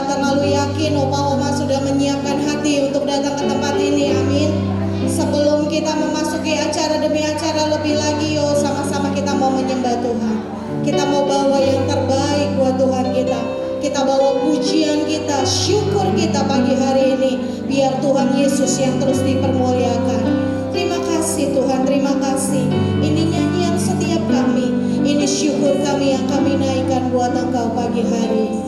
terlalu yakin Oma sudah menyiapkan hati untuk datang ke tempat ini. Amin. Sebelum kita memasuki acara demi acara lebih lagi, yuk sama-sama kita mau menyembah Tuhan. Kita mau bawa yang terbaik buat Tuhan kita. Kita bawa pujian kita, syukur kita pagi hari ini. Biar Tuhan Yesus yang terus dipermuliakan. Terima kasih Tuhan, terima kasih. Ini nyanyian setiap kami. Ini syukur kami yang kami naikkan buat Engkau pagi hari ini.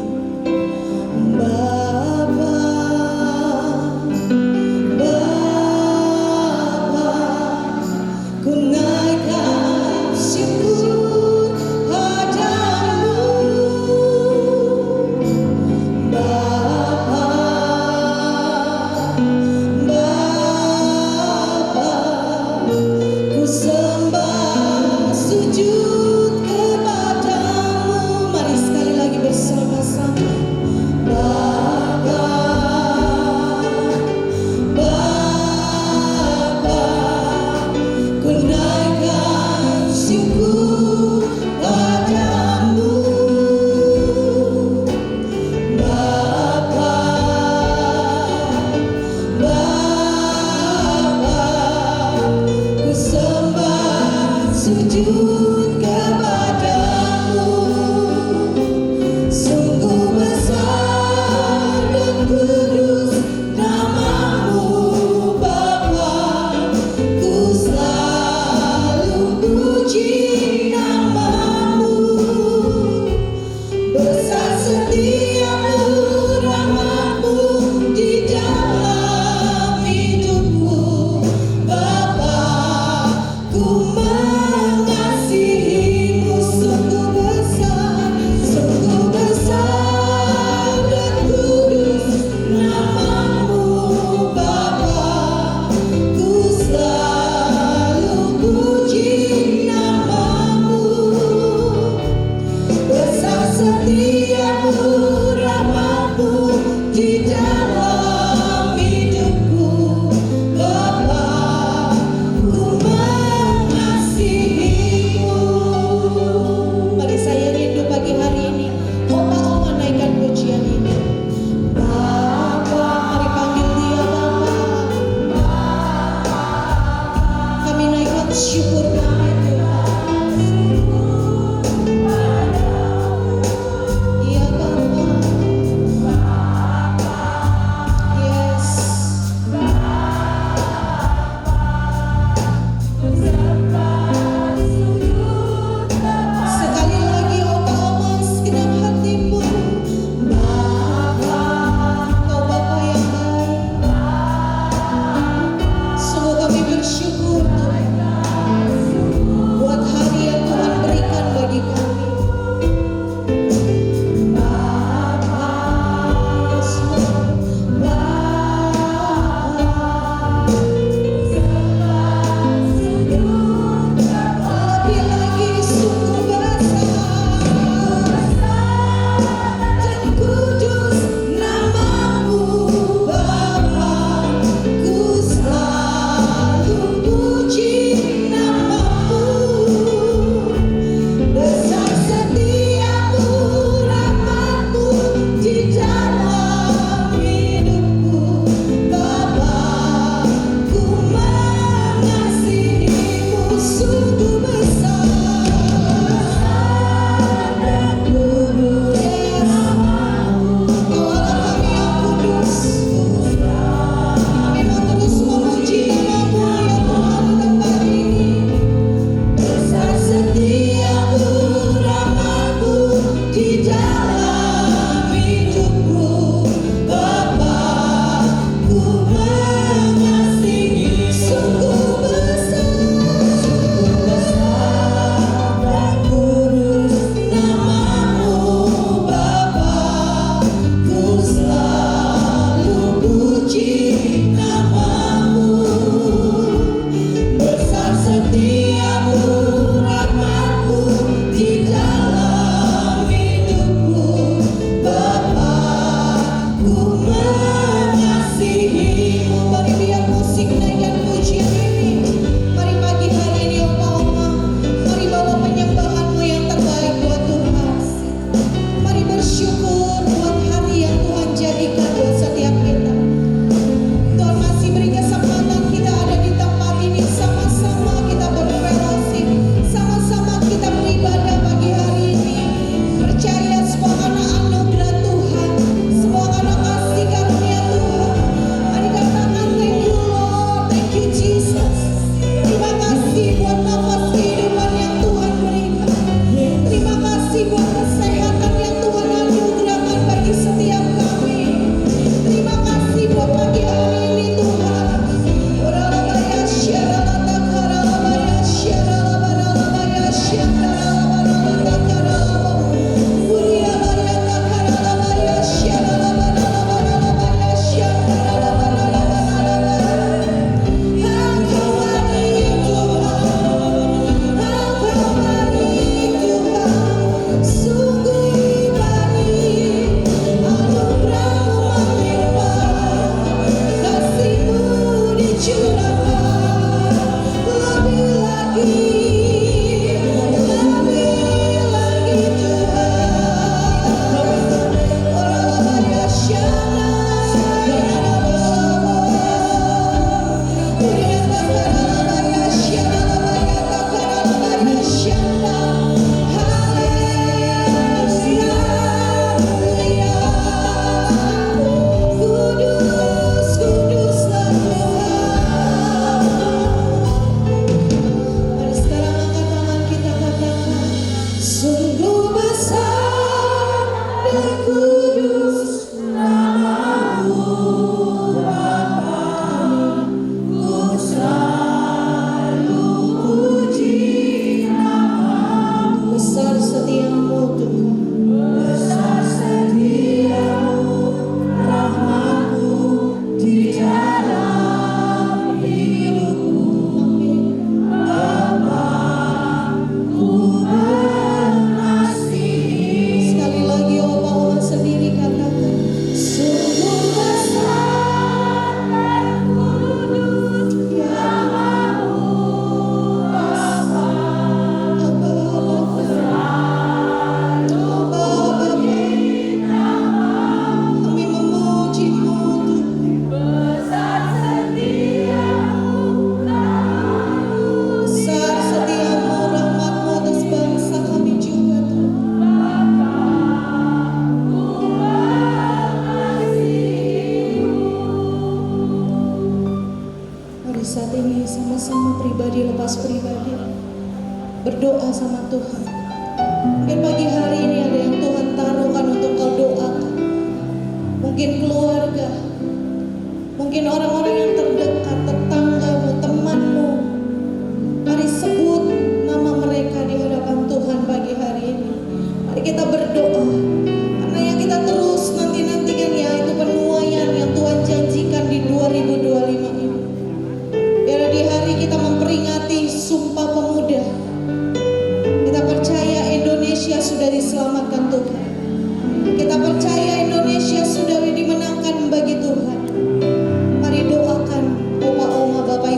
Bapa, ku naikkan syukur padamu. Bapa, ku sembah sujud kepadamu. Mari sekali lagi bersama-sama. berdoa sama Tuhan. Mungkin pagi hari ini ada yang Tuhan taruhkan untuk kau doakan. Mungkin keluarga, mungkin orang-orang yang terdekat, tetanggamu, temanmu. Mari sebut nama mereka di hadapan Tuhan pagi hari ini. Mari kita berdoa. Karena yang kita terus nanti-nantikan yaitu penuaian yang Tuhan janjikan di 2025 ini. Biar di hari kita memperingati Sumpah Pemuda, kita percaya Indonesia sudah diselamatkan Tuhan. Kita percaya Indonesia sudah dimenangkan bagi Tuhan. Mari doakan oma-oma, bapak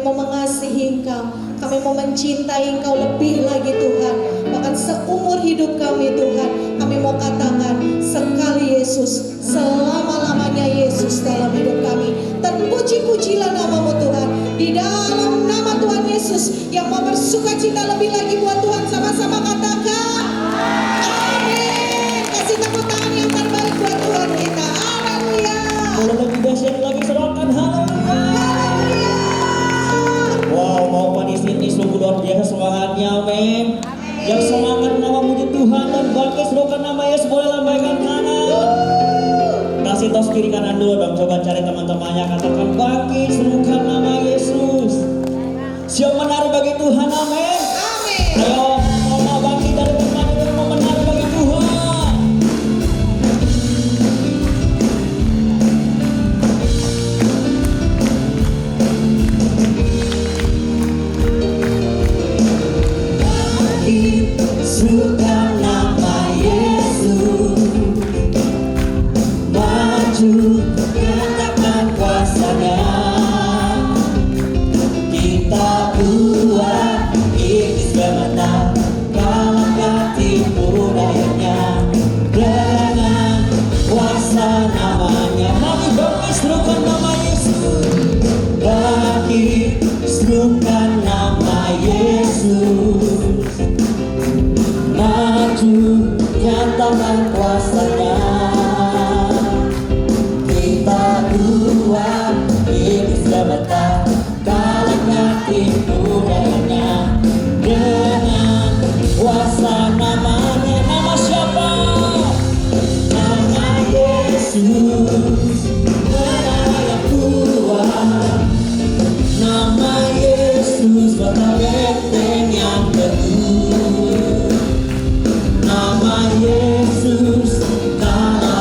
Kami mau mengasihi Engkau, kami mau mencintai Engkau lebih lagi Tuhan. Bahkan seumur hidup kami Tuhan, kami mau katakan sekali Yesus, selama-lamanya Yesus dalam hidup kami. Terpuji-pujilah namamu Tuhan. Di dalam nama Tuhan Yesus yang mau bersuka cita lebih lagi buat Tuhan, sama-sama katakan amin. Kasih tepuk tangan yang terbaik buat Tuhan kita. Haleluya. Boleh lebih dahsyat lagi, serukan haleluya. Wow, mau di sini sungguh luar biasa semangatnya, amin. Yang semangat nama puji Tuhan dan bangkit serukan nama Yesus, boleh lambaikan tangan. Kasih tos kiri kanan dulu dong, coba cari teman-temannya, katakan bangkit serukan nama Yesus. Siap menari bagi Tuhan, amin. Amin. Ayo, mau bangkit dari tempat ini, mau menari bagi Tuhan. Serukan nama Yesus, maju nyatakan kuasa-Nya. Kita buat iblis bermata, kalahkan tipu dayanya dengan kuasa namanya. Mari bangkit serukan nama Yesus, bangkit serukan nama Yesus, maju nyatakan kuasa-Nya. Kita buat iblis bermata, kalahkan tipu dayanya dengan kuasa namanya. Nama siapa? Nama Yesus, nama yang kuat. Nama Yesus batang benteng yang teguh. Nama Yesus kalah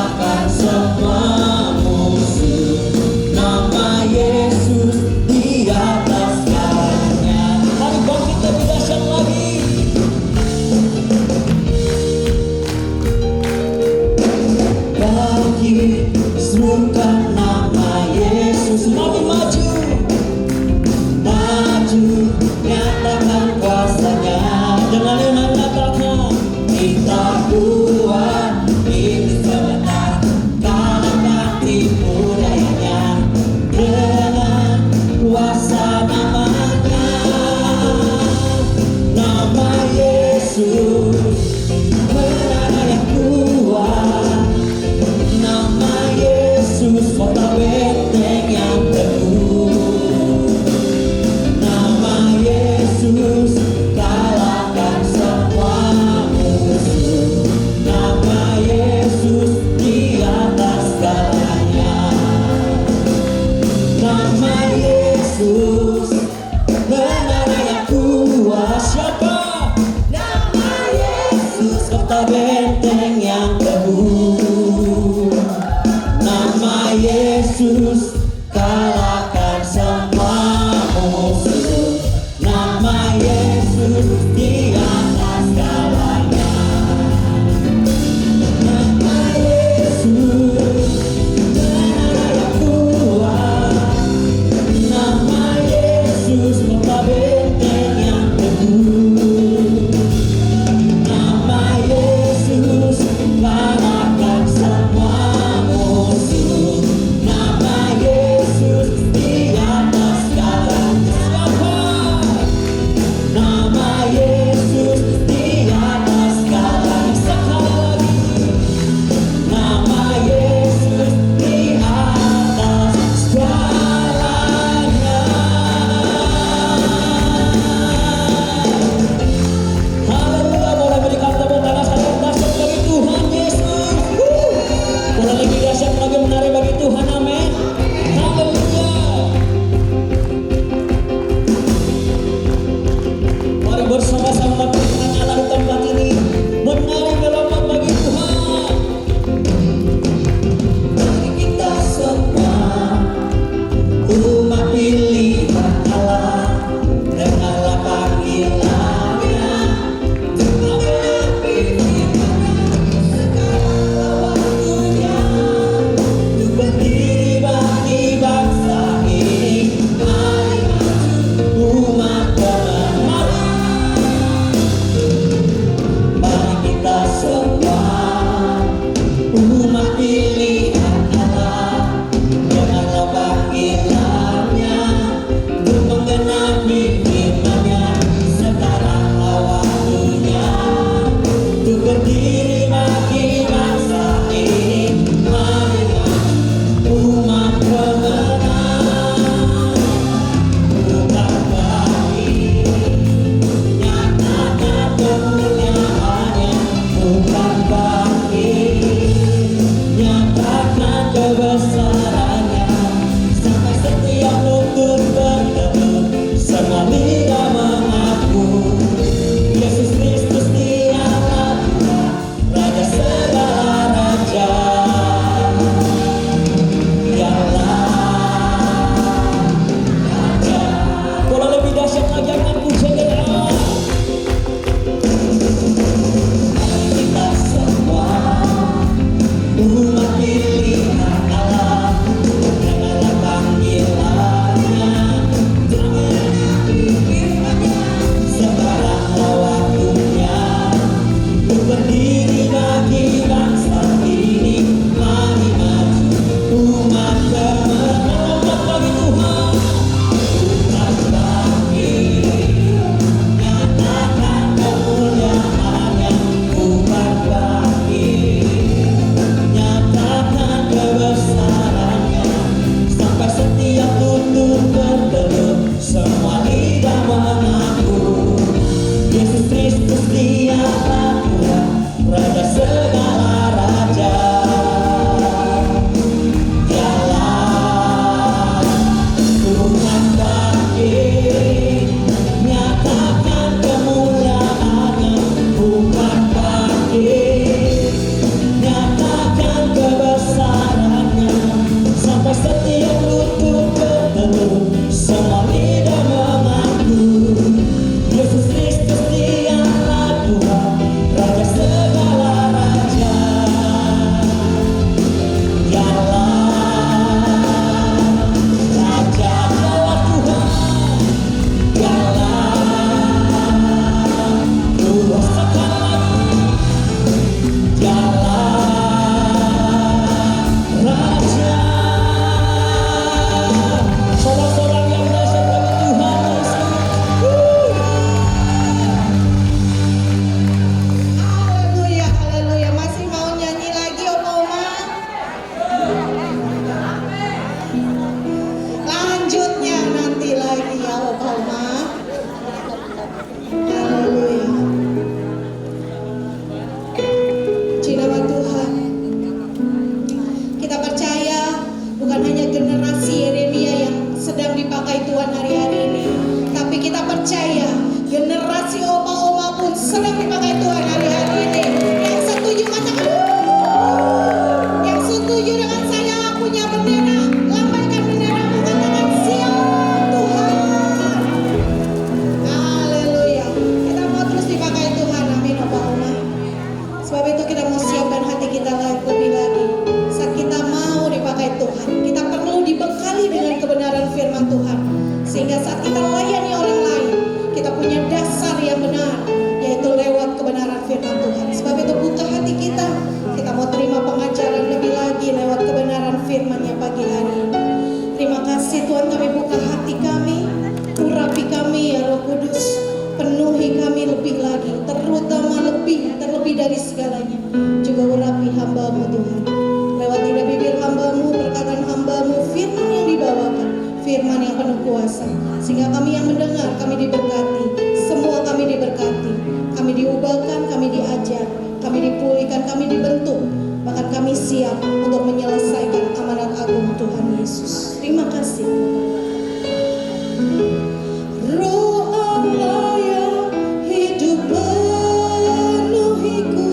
hati kami, urapi kami ya Roh Kudus, penuhi kami lebih lagi, terutama terlebih dari segalanya, juga urapi hamba-Mu Tuhan. Lewat lidah bibir hamba-Mu, perkataan hamba-Mu, firman yang dibawakan, firman yang penuh kuasa, sehingga kami yang mendengar, kami diberkati, semua kami diberkati, kami diubahkan, kami diajar, kami dipulihkan, kami dibentuk, bahkan kami siap untuk menyelesaikan amanat agung Tuhan Yesus. Terima kasih. Roh Allah yang hidup penuhiku,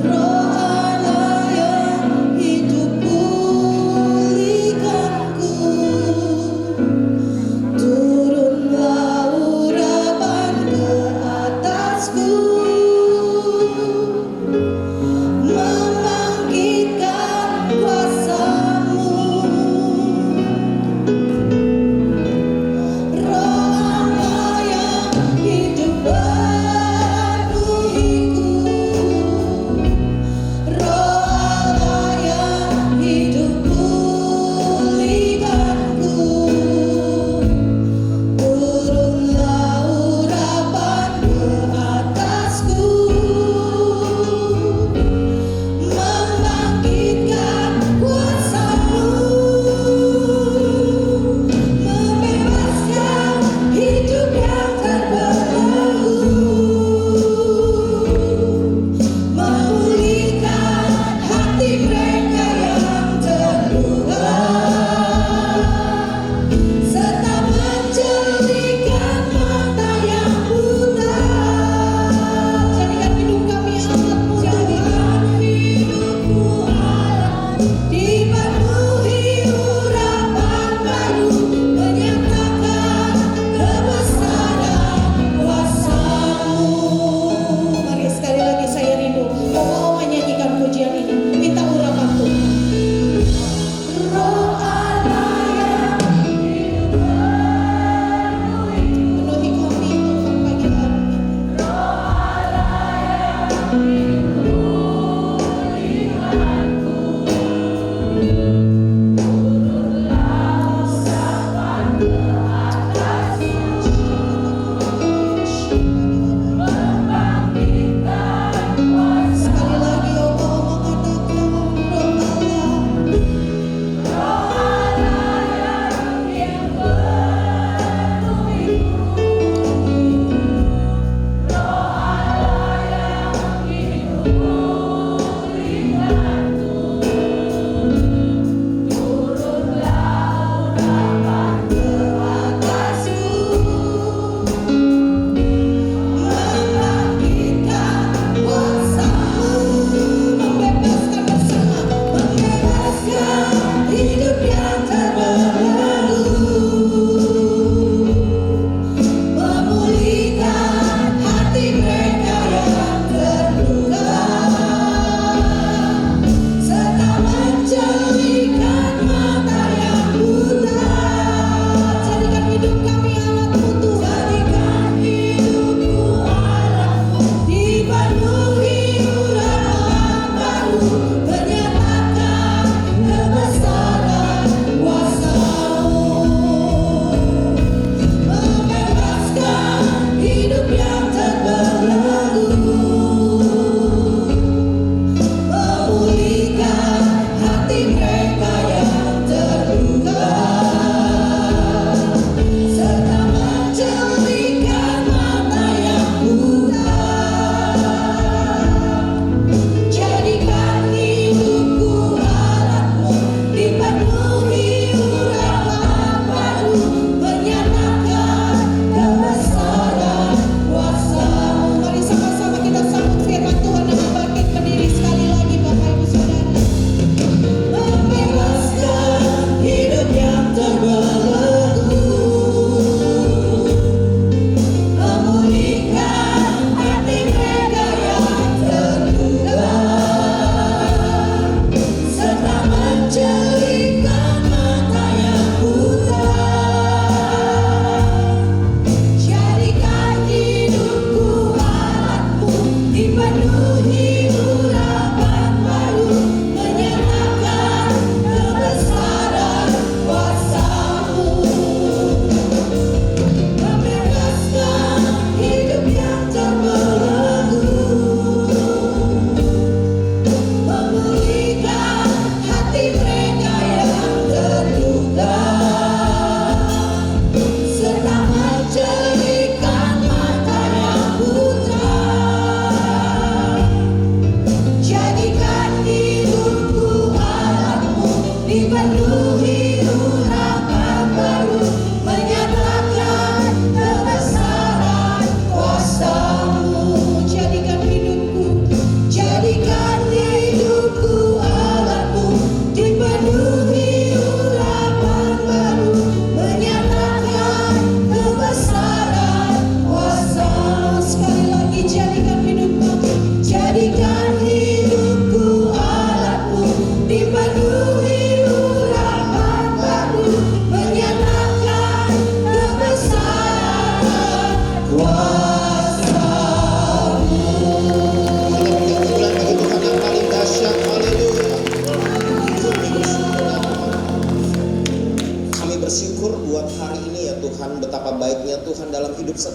Roh Allah yang hidup pulihkanku, turunlah urapan ke atasku, membangkitkan kuasa-Mu.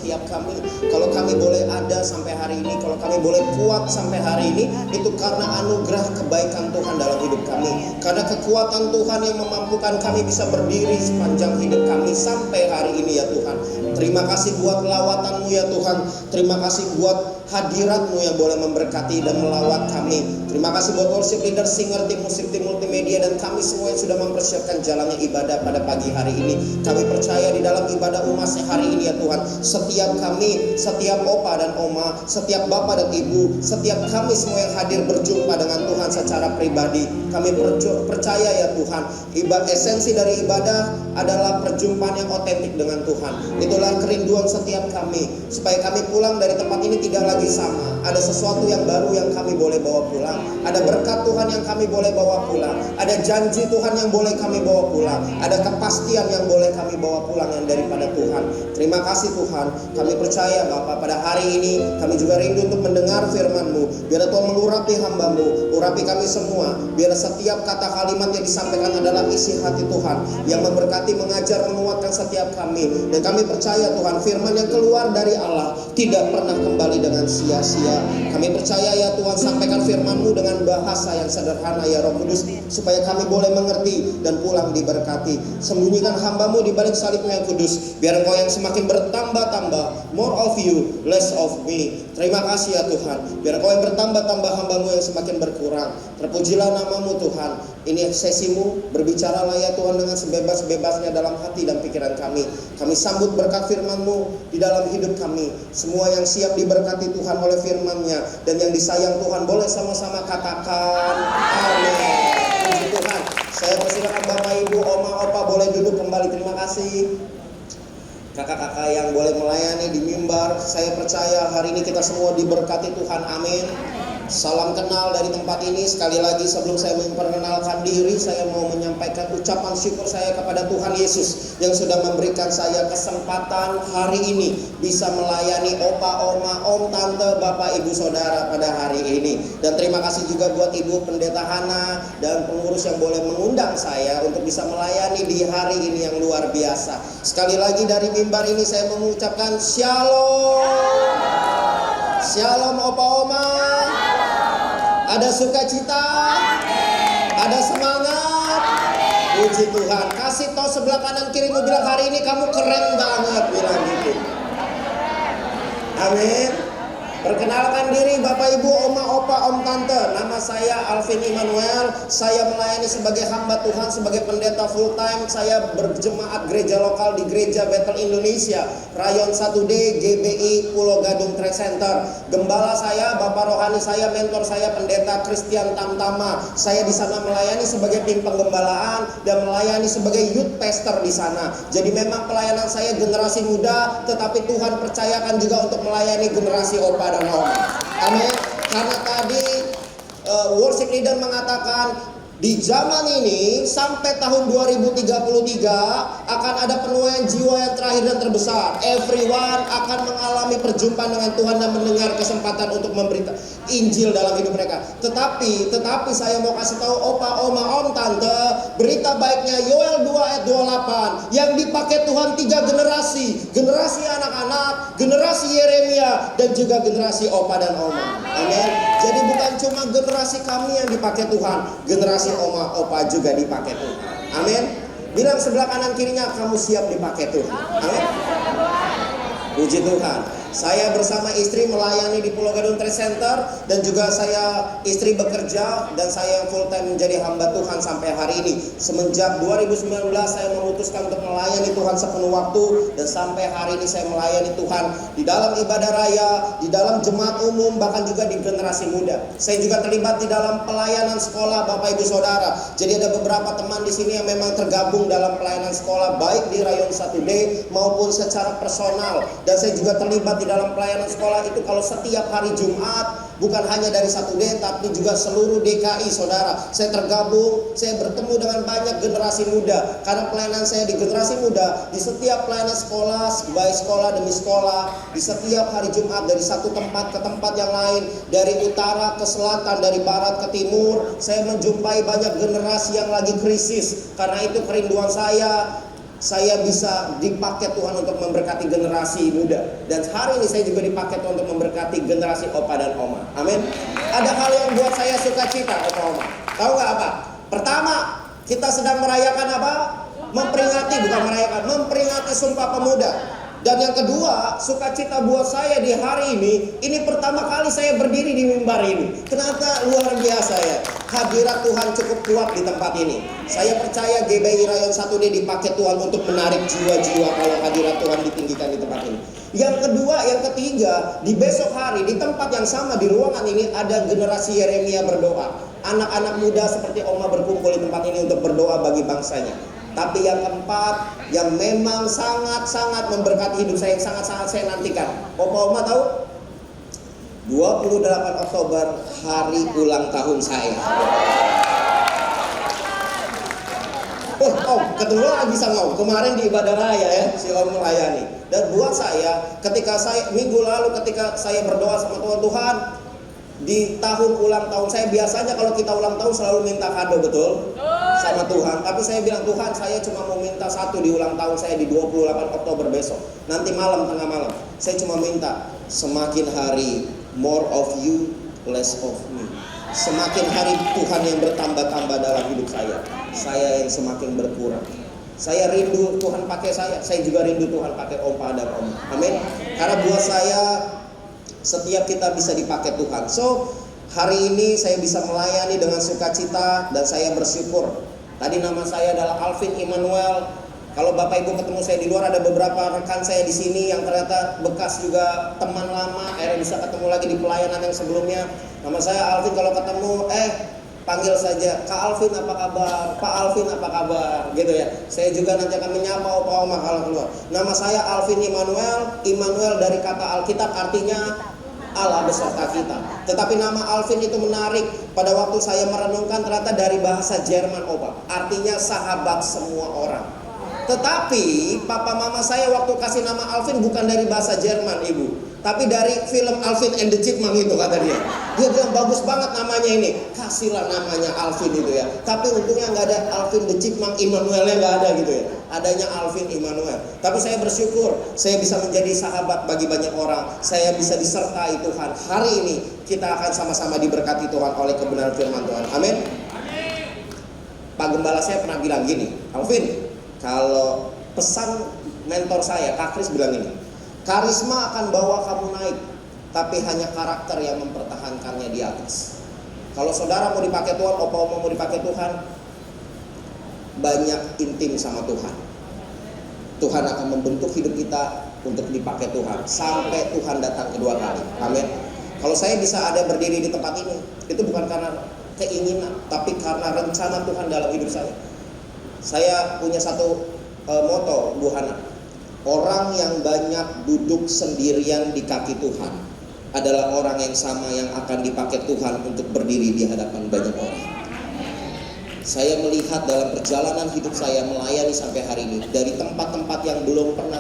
setiap kami. Kalau kami boleh ada sampai hari ini, kalau kami boleh kuat sampai hari ini, itu karena anugerah kebaikan Tuhan dalam hidup kami. Karena kekuatan Tuhan yang memampukan kami bisa berdiri sepanjang hidup kami sampai hari ini ya Tuhan. Terima kasih buat lawatan-Mu ya Tuhan. Terima kasih buat hadirat-Mu yang boleh memberkati dan melawat kami. Terima kasih buat worship leader, singer, tim musik, tim multimedia, dan kami semua yang sudah mempersiapkan jalannya ibadah pada pagi hari ini. Kami percaya di dalam ibadah umat hari ini ya Tuhan, setiap kami, setiap opa dan oma, setiap bapak dan ibu, setiap kami semua yang hadir berjumpa dengan Tuhan secara pribadi. Kami percaya ya Tuhan, esensi dari ibadah adalah perjumpaan yang otentik dengan Tuhan. Itulah kerinduan setiap kami, supaya kami pulang dari tempat ini tidak lagi sama. Ada sesuatu yang baru yang kami boleh bawa pulang. Ada berkat Tuhan yang kami boleh bawa pulang. Ada janji Tuhan yang boleh kami bawa pulang. Ada kepastian yang boleh kami bawa pulang yang daripada Tuhan. Terima kasih Tuhan. Kami percaya Bapa, pada hari ini kami juga rindu untuk mendengar firman-Mu. Biar Tuhan mengurapi hamba-Mu, urapi kami semua. Biar setiap kata kalimat yang disampaikan adalah isi hati Tuhan, yang memberkati, mengajar, menguatkan setiap kami. Dan kami percaya Tuhan, firman yang keluar dari Allah tidak pernah kembali dengan sia-sia. Kami percaya ya Tuhan, sampaikan firman-Mu dengan bahasa yang sederhana ya Roh Kudus, supaya kami boleh mengerti dan pulang diberkati. Sembunyikan hamba-Mu di balik salib-Mu yang kudus, biar Engkau yang semakin bertambah-tambah. More of you, less of me. Terima kasih ya Tuhan, biar Engkau yang bertambah-tambah, hamba-Mu yang semakin berkurang. Terpujilah nama-Mu Tuhan. Ini sesi-Mu, berbicaralah ya Tuhan dengan sebebas-bebasnya dalam hati dan pikiran kami. Kami sambut berkat firman-Mu di dalam hidup kami. Semua yang siap diberkati Tuhan oleh firman-Nya, dan yang disayang Tuhan boleh sama-sama katakan amin. Puji Tuhan. Saya persilakan Bapak, Ibu, Oma, Opa boleh duduk kembali. Terima kasih. Kakak-kakak yang boleh melayani di mimbar, saya percaya hari ini kita semua diberkati Tuhan. Amin. Salam kenal dari tempat ini. Sekali lagi sebelum saya memperkenalkan diri, saya mau menyampaikan ucapan syukur saya kepada Tuhan Yesus yang sudah memberikan saya kesempatan hari ini bisa melayani opa, oma, om, tante, bapak, ibu, saudara pada hari ini. Dan terima kasih juga buat Ibu Pendeta Hana dan pengurus yang boleh mengundang saya untuk bisa melayani di hari ini yang luar biasa. Sekali lagi dari mimbar ini saya mengucapkan Shalom. Shalom opa, oma. Ada sukacita, ada semangat. Puji Tuhan. Kasih tau sebelah kanan kirimu, bilang hari ini kamu keren banget, bilang gitu. Amin. Perkenalkan diri Bapak, Ibu, Oma, Opa, Om, Tante. Nama saya Alvin Immanuel. Saya melayani sebagai hamba Tuhan, sebagai pendeta full time. Saya berjemaat gereja lokal di Gereja Bethel Indonesia, Rayon 1D, GBI, Pulau Gadung Trade Center. Gembala saya, Bapak rohani saya, mentor saya, Pendeta Christian Tamtama. Saya di sana melayani sebagai tim penggembalaan dan melayani sebagai youth pastor di sana. Jadi memang pelayanan saya generasi muda, tetapi Tuhan percayakan juga untuk melayani generasi Opa dan Oma. Amin. Karena tadi worship leader mengatakan di zaman ini sampai tahun 2033 akan ada penuaian jiwa yang terakhir dan terbesar. Everyone akan mengalami perjumpaan dengan Tuhan dan mendengar kesempatan untuk memberita Injil dalam hidup mereka. Tetapi saya mau kasih tahu Opa, Oma, Om, Tante, berita baiknya Yoel 2 ayat 28 yang dipakai Tuhan 3 generasi. Generasi anak-anak, generasi Yeremia, dan juga generasi Opa dan Oma. Amin. Jadi bukan cuma generasi kami yang dipakai Tuhan, generasi Oma, Opa juga dipakai Tuhan. Amin. Bilang sebelah kanan kirinya, kamu siap dipakai Tuhan. Amin. Puji Tuhan. Saya bersama istri melayani di Pulau Gadung Trade Center, dan juga saya istri bekerja, dan saya yang full time menjadi hamba Tuhan sampai hari ini. Semenjak 2019 saya memutuskan untuk melayani Tuhan sepenuh waktu, dan sampai hari ini saya melayani Tuhan di dalam ibadah raya, di dalam jemaat umum, bahkan juga di generasi muda. Saya juga terlibat di dalam pelayanan sekolah Bapak Ibu Saudara. Jadi ada beberapa teman di sini yang memang tergabung dalam pelayanan sekolah, baik di Rayon 1D maupun secara personal. Dan saya juga terlibat di dalam pelayanan sekolah itu kalau setiap hari Jumat, bukan hanya dari 1D tapi juga seluruh DKI saudara. Saya tergabung, saya bertemu dengan banyak generasi muda. Karena pelayanan saya di generasi muda, di setiap pelayanan sekolah, baik sekolah demi sekolah, di setiap hari Jumat dari satu tempat ke tempat yang lain, dari utara ke selatan, dari barat ke timur, saya menjumpai banyak generasi yang lagi krisis. Karena itu kerinduan saya saya bisa dipakai Tuhan untuk memberkati generasi muda. Dan hari ini saya juga dipakai Tuhan untuk memberkati generasi opa dan oma. Amin. Ada hal yang buat saya sukacita, opa oma. Tahu nggak apa? Pertama, kita sedang merayakan apa? Memperingati Sumpah Pemuda. Dan yang kedua, sukacita buat saya di hari ini pertama kali saya berdiri di mimbar ini. Ternyata luar biasa ya, hadirat Tuhan cukup kuat di tempat ini. Saya percaya GBI Rayon 1 ini dipakai Tuhan untuk menarik jiwa-jiwa kalau hadirat Tuhan ditinggikan di tempat ini. Yang kedua, yang ketiga, di besok hari di tempat yang sama di ruangan ini ada generasi Yeremia berdoa. Anak-anak muda seperti Oma berkumpul di tempat ini untuk berdoa bagi bangsanya. Tapi yang keempat, yang memang sangat-sangat memberkati hidup saya, yang sangat-sangat saya nantikan. Opa Oma tahu? 28 Oktober hari ulang tahun saya. Oh, Om, ketemu lagi sama Om. Kemarin di ibadah raya ya, si Om melayani. Dan buat saya, ketika saya minggu lalu ketika saya berdoa sama Tuhan, di tahun ulang tahun saya, biasanya kalau kita ulang tahun selalu minta kado, betul? Sama Tuhan. Tapi saya bilang, Tuhan, saya cuma mau minta satu di ulang tahun saya di 28 Oktober besok. Nanti malam, tengah malam. Saya cuma minta semakin hari more of you, less of me. Semakin hari Tuhan yang bertambah-tambah dalam hidup saya. Saya yang semakin berkurang. Saya rindu Tuhan pakai saya juga rindu Tuhan pakai opa dan oma. Amin. Karena buat saya setiap kita bisa dipakai Tuhan. So, hari ini saya bisa melayani dengan sukacita dan saya bersyukur. Tadi nama saya adalah Alvin Immanuel. Kalau Bapak Ibu ketemu saya di luar, ada beberapa rekan saya di sini yang ternyata bekas juga teman lama, akhirnya bisa ketemu lagi di pelayanan yang sebelumnya. Nama saya Alvin, kalau ketemu panggil saja Kak Alvin apa kabar, Pak Alvin apa kabar, gitu ya. Saya juga nanti akan menyapa opa oma kalau keluar. Nama saya Alvin Immanuel. Immanuel dari kata Alkitab artinya Allah beserta kita. Tetapi nama Alvin itu menarik. Pada waktu saya merenungkan ternyata dari bahasa Jerman, opa, artinya sahabat semua orang. Tetapi papa mama saya waktu kasih nama Alvin bukan dari bahasa Jerman, ibu, tapi dari film Alvin and the Chipmunk itu kata dia. Dia bilang bagus banget namanya ini, kasihlah namanya Alvin itu ya. Tapi untungnya nggak ada Alvin the Chipmunk Immanuelnya, nggak ada gitu ya. Adanya Alvin Immanuel. Tapi saya bersyukur saya bisa menjadi sahabat bagi banyak orang. Saya bisa disertai Tuhan. Hari ini kita akan sama-sama diberkati Tuhan oleh kebenaran firman Tuhan. Amin. Pak Gembala saya pernah bilang gini, Alvin, kalau pesan mentor saya, Kak Kris bilang ini, karisma akan bawa kamu naik, tapi hanya karakter yang mempertahankannya di atas. Kalau saudara mau dipakai Tuhan, opa oma mau dipakai Tuhan, banyak intim sama Tuhan. Tuhan akan membentuk hidup kita untuk dipakai Tuhan sampai Tuhan datang kedua kali. Amin. Kalau saya bisa ada berdiri di tempat ini, itu bukan karena keinginan, tapi karena rencana Tuhan dalam hidup saya. Saya punya satu moto, Bu Hana. Orang yang banyak duduk sendirian di kaki Tuhan adalah orang yang sama yang akan dipakai Tuhan untuk berdiri di hadapan banyak orang. Saya melihat dalam perjalanan hidup saya melayani sampai hari ini, dari tempat-tempat yang belum pernah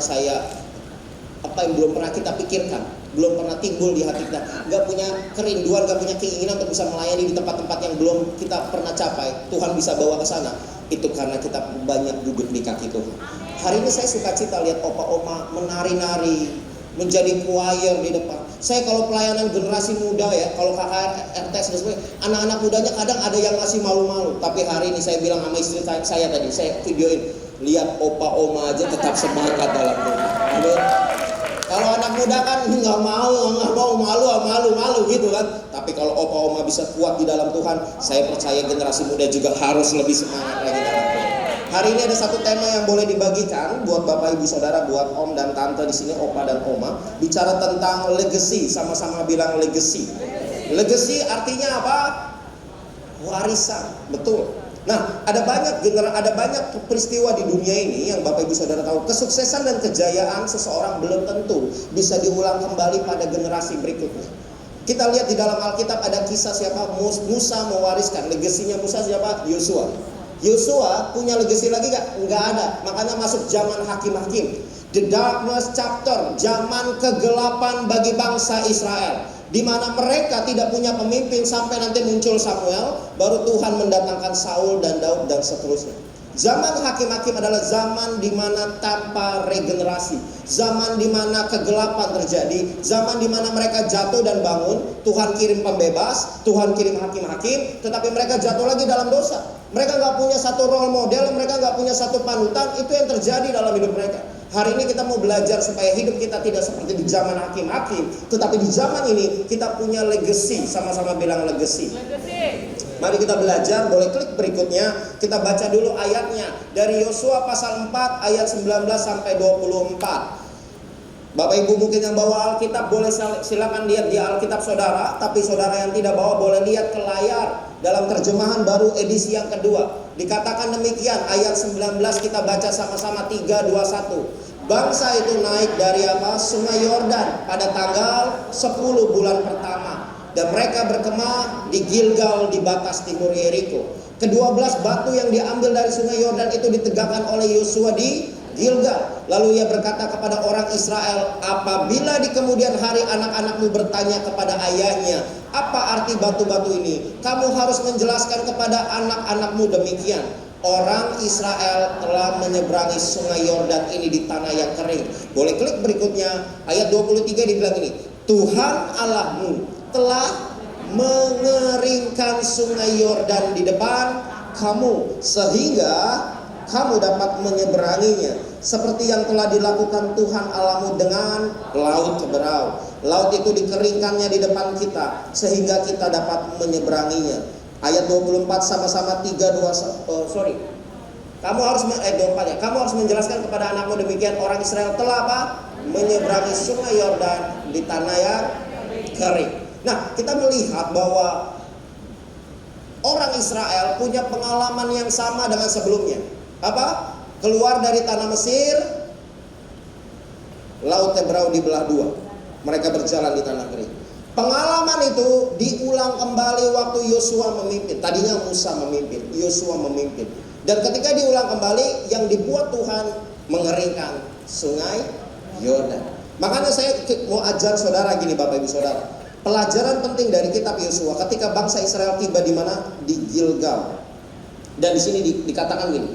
yang belum pernah kita pikirkan, belum pernah timbul di hati kita, gak punya kerinduan, gak punya keinginan untuk bisa melayani di tempat-tempat yang belum kita pernah capai, Tuhan bisa bawa ke sana. Itu karena kita banyak duduk di kaki Tuhan. Hari ini saya suka cita lihat opa oma menari-nari, menjadi choir di depan. Saya kalau pelayanan generasi muda ya, kalau KKR, RTS dan sebagainya, anak-anak mudanya kadang ada yang masih malu-malu. Tapi hari ini saya bilang sama istri saya tadi, saya videoin, lihat opa oma aja tetap semangat dalam Tuhan. Amin. Kalau anak muda kan nggak mau, malu gitu kan. Tapi kalau opa oma bisa kuat di dalam Tuhan, saya percaya generasi muda juga harus lebih semangat lagi dalam Tuhan. Hari ini ada satu tema yang boleh dibagikan buat bapak ibu saudara, buat om dan tante di sini, opa dan oma, bicara tentang legacy. Sama-sama bilang legacy. Legacy artinya apa? Warisan, betul. Nah, ada banyak peristiwa di dunia ini yang Bapak Ibu Saudara tahu, kesuksesan dan kejayaan seseorang belum tentu bisa diulang kembali pada generasi berikutnya. Kita lihat di dalam Alkitab ada kisah siapa? Musa mewariskan. Legasinya Musa siapa? Yosua. Yosua punya legasi lagi gak? Nggak ada. Makanya masuk zaman hakim-hakim. The darkness chapter, zaman kegelapan bagi bangsa Israel, di mana mereka tidak punya pemimpin sampai nanti muncul Samuel, baru Tuhan mendatangkan Saul dan Daud dan seterusnya. Zaman hakim-hakim adalah zaman di mana tanpa regenerasi, zaman di mana kegelapan terjadi, zaman di mana mereka jatuh dan bangun. Tuhan kirim pembebas, Tuhan kirim hakim-hakim, tetapi mereka jatuh lagi dalam dosa. Mereka nggak punya satu role model, mereka nggak punya satu panutan. Itu yang terjadi dalam hidup mereka. Hari ini kita mau belajar supaya hidup kita tidak seperti di zaman hakim-hakim, tetapi di zaman ini kita punya legacy. Sama-sama bilang legacy. Mari kita belajar, boleh klik berikutnya. Kita baca dulu ayatnya dari Yosua pasal 4 ayat 19 sampai 24. Bapak Ibu mungkin yang bawa Alkitab boleh silakan lihat di Alkitab saudara, tapi saudara yang tidak bawa boleh lihat ke layar dalam terjemahan baru edisi yang kedua. Dikatakan demikian, ayat 19 kita baca sama-sama 3, 2, 1. Bangsa itu naik dari Sungai Yordan pada tanggal 10 bulan pertama, dan mereka berkemah di Gilgal di batas timur Yeriko. Ke-12 batu yang diambil dari Sungai Yordan itu ditegakkan oleh Yosua di Gilgal. Lalu ia berkata kepada orang Israel, apabila di kemudian hari anak-anakmu bertanya kepada ayahnya, apa arti batu-batu ini? Kamu harus menjelaskan kepada anak-anakmu demikian. Orang Israel telah menyeberangi Sungai Yordan ini di tanah yang kering. Boleh klik berikutnya, ayat 23 dibilang ini, Tuhan Allahmu telah mengeringkan Sungai Yordan di depan kamu, sehingga kamu dapat menyeberanginya, seperti yang telah dilakukan Tuhan Allahmu dengan laut Keberau. Laut itu dikeringkannya di depan kita, sehingga kita dapat menyeberanginya. Ayat 24 sama-sama 3, 2, Kamu harus 24 ya. Kamu harus menjelaskan kepada anakmu demikian, orang Israel telah apa? Menyeberangi Sungai Yordan di tanah yang kering. Nah, kita melihat bahwa orang Israel punya pengalaman yang sama dengan sebelumnya. Apa? Keluar dari tanah Mesir, Laut Tebrau dibelah dua. Mereka berjalan di tanah kering. Pengalaman itu diulang kembali waktu Yosua memimpin. Tadinya Musa memimpin, Yosua memimpin. Dan ketika diulang kembali, yang dibuat Tuhan mengeringkan Sungai Yordan. Makanya saya mau ajar saudara gini, Bapak Ibu Saudara. Pelajaran penting dari kitab Yosua ketika bangsa Israel tiba di mana? Di Gilgal. Dan di sini dikatakan gini.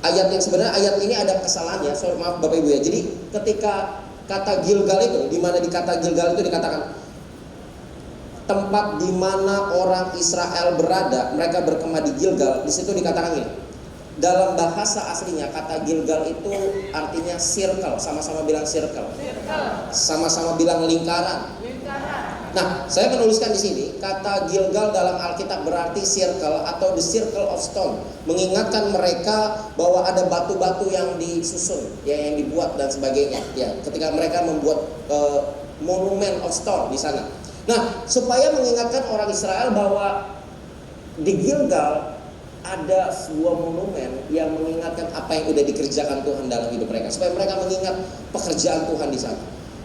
Ayat yang sebenarnya ayat ini ada kesalahannya. Maaf Bapak Ibu ya. Jadi ketika kata Gilgal itu, di mana di kata Gilgal itu dikatakan tempat di mana orang Israel berada, mereka berkemah di Gilgal. Di situ dikatakan gini. Dalam bahasa aslinya kata Gilgal itu artinya circle, sama-sama bilang circle. Sama-sama bilang lingkaran. Nah, saya menuliskan di sini kata Gilgal dalam Alkitab berarti circle atau the circle of stone, mengingatkan mereka bahwa ada batu-batu yang disusun, ya, yang dibuat dan sebagainya. Ya, ketika mereka membuat monumen of stone di sana. Nah, supaya mengingatkan orang Israel bahwa di Gilgal ada sebuah monumen yang mengingatkan apa yang sudah dikerjakan Tuhan dalam hidup mereka, supaya mereka mengingat pekerjaan Tuhan di sana.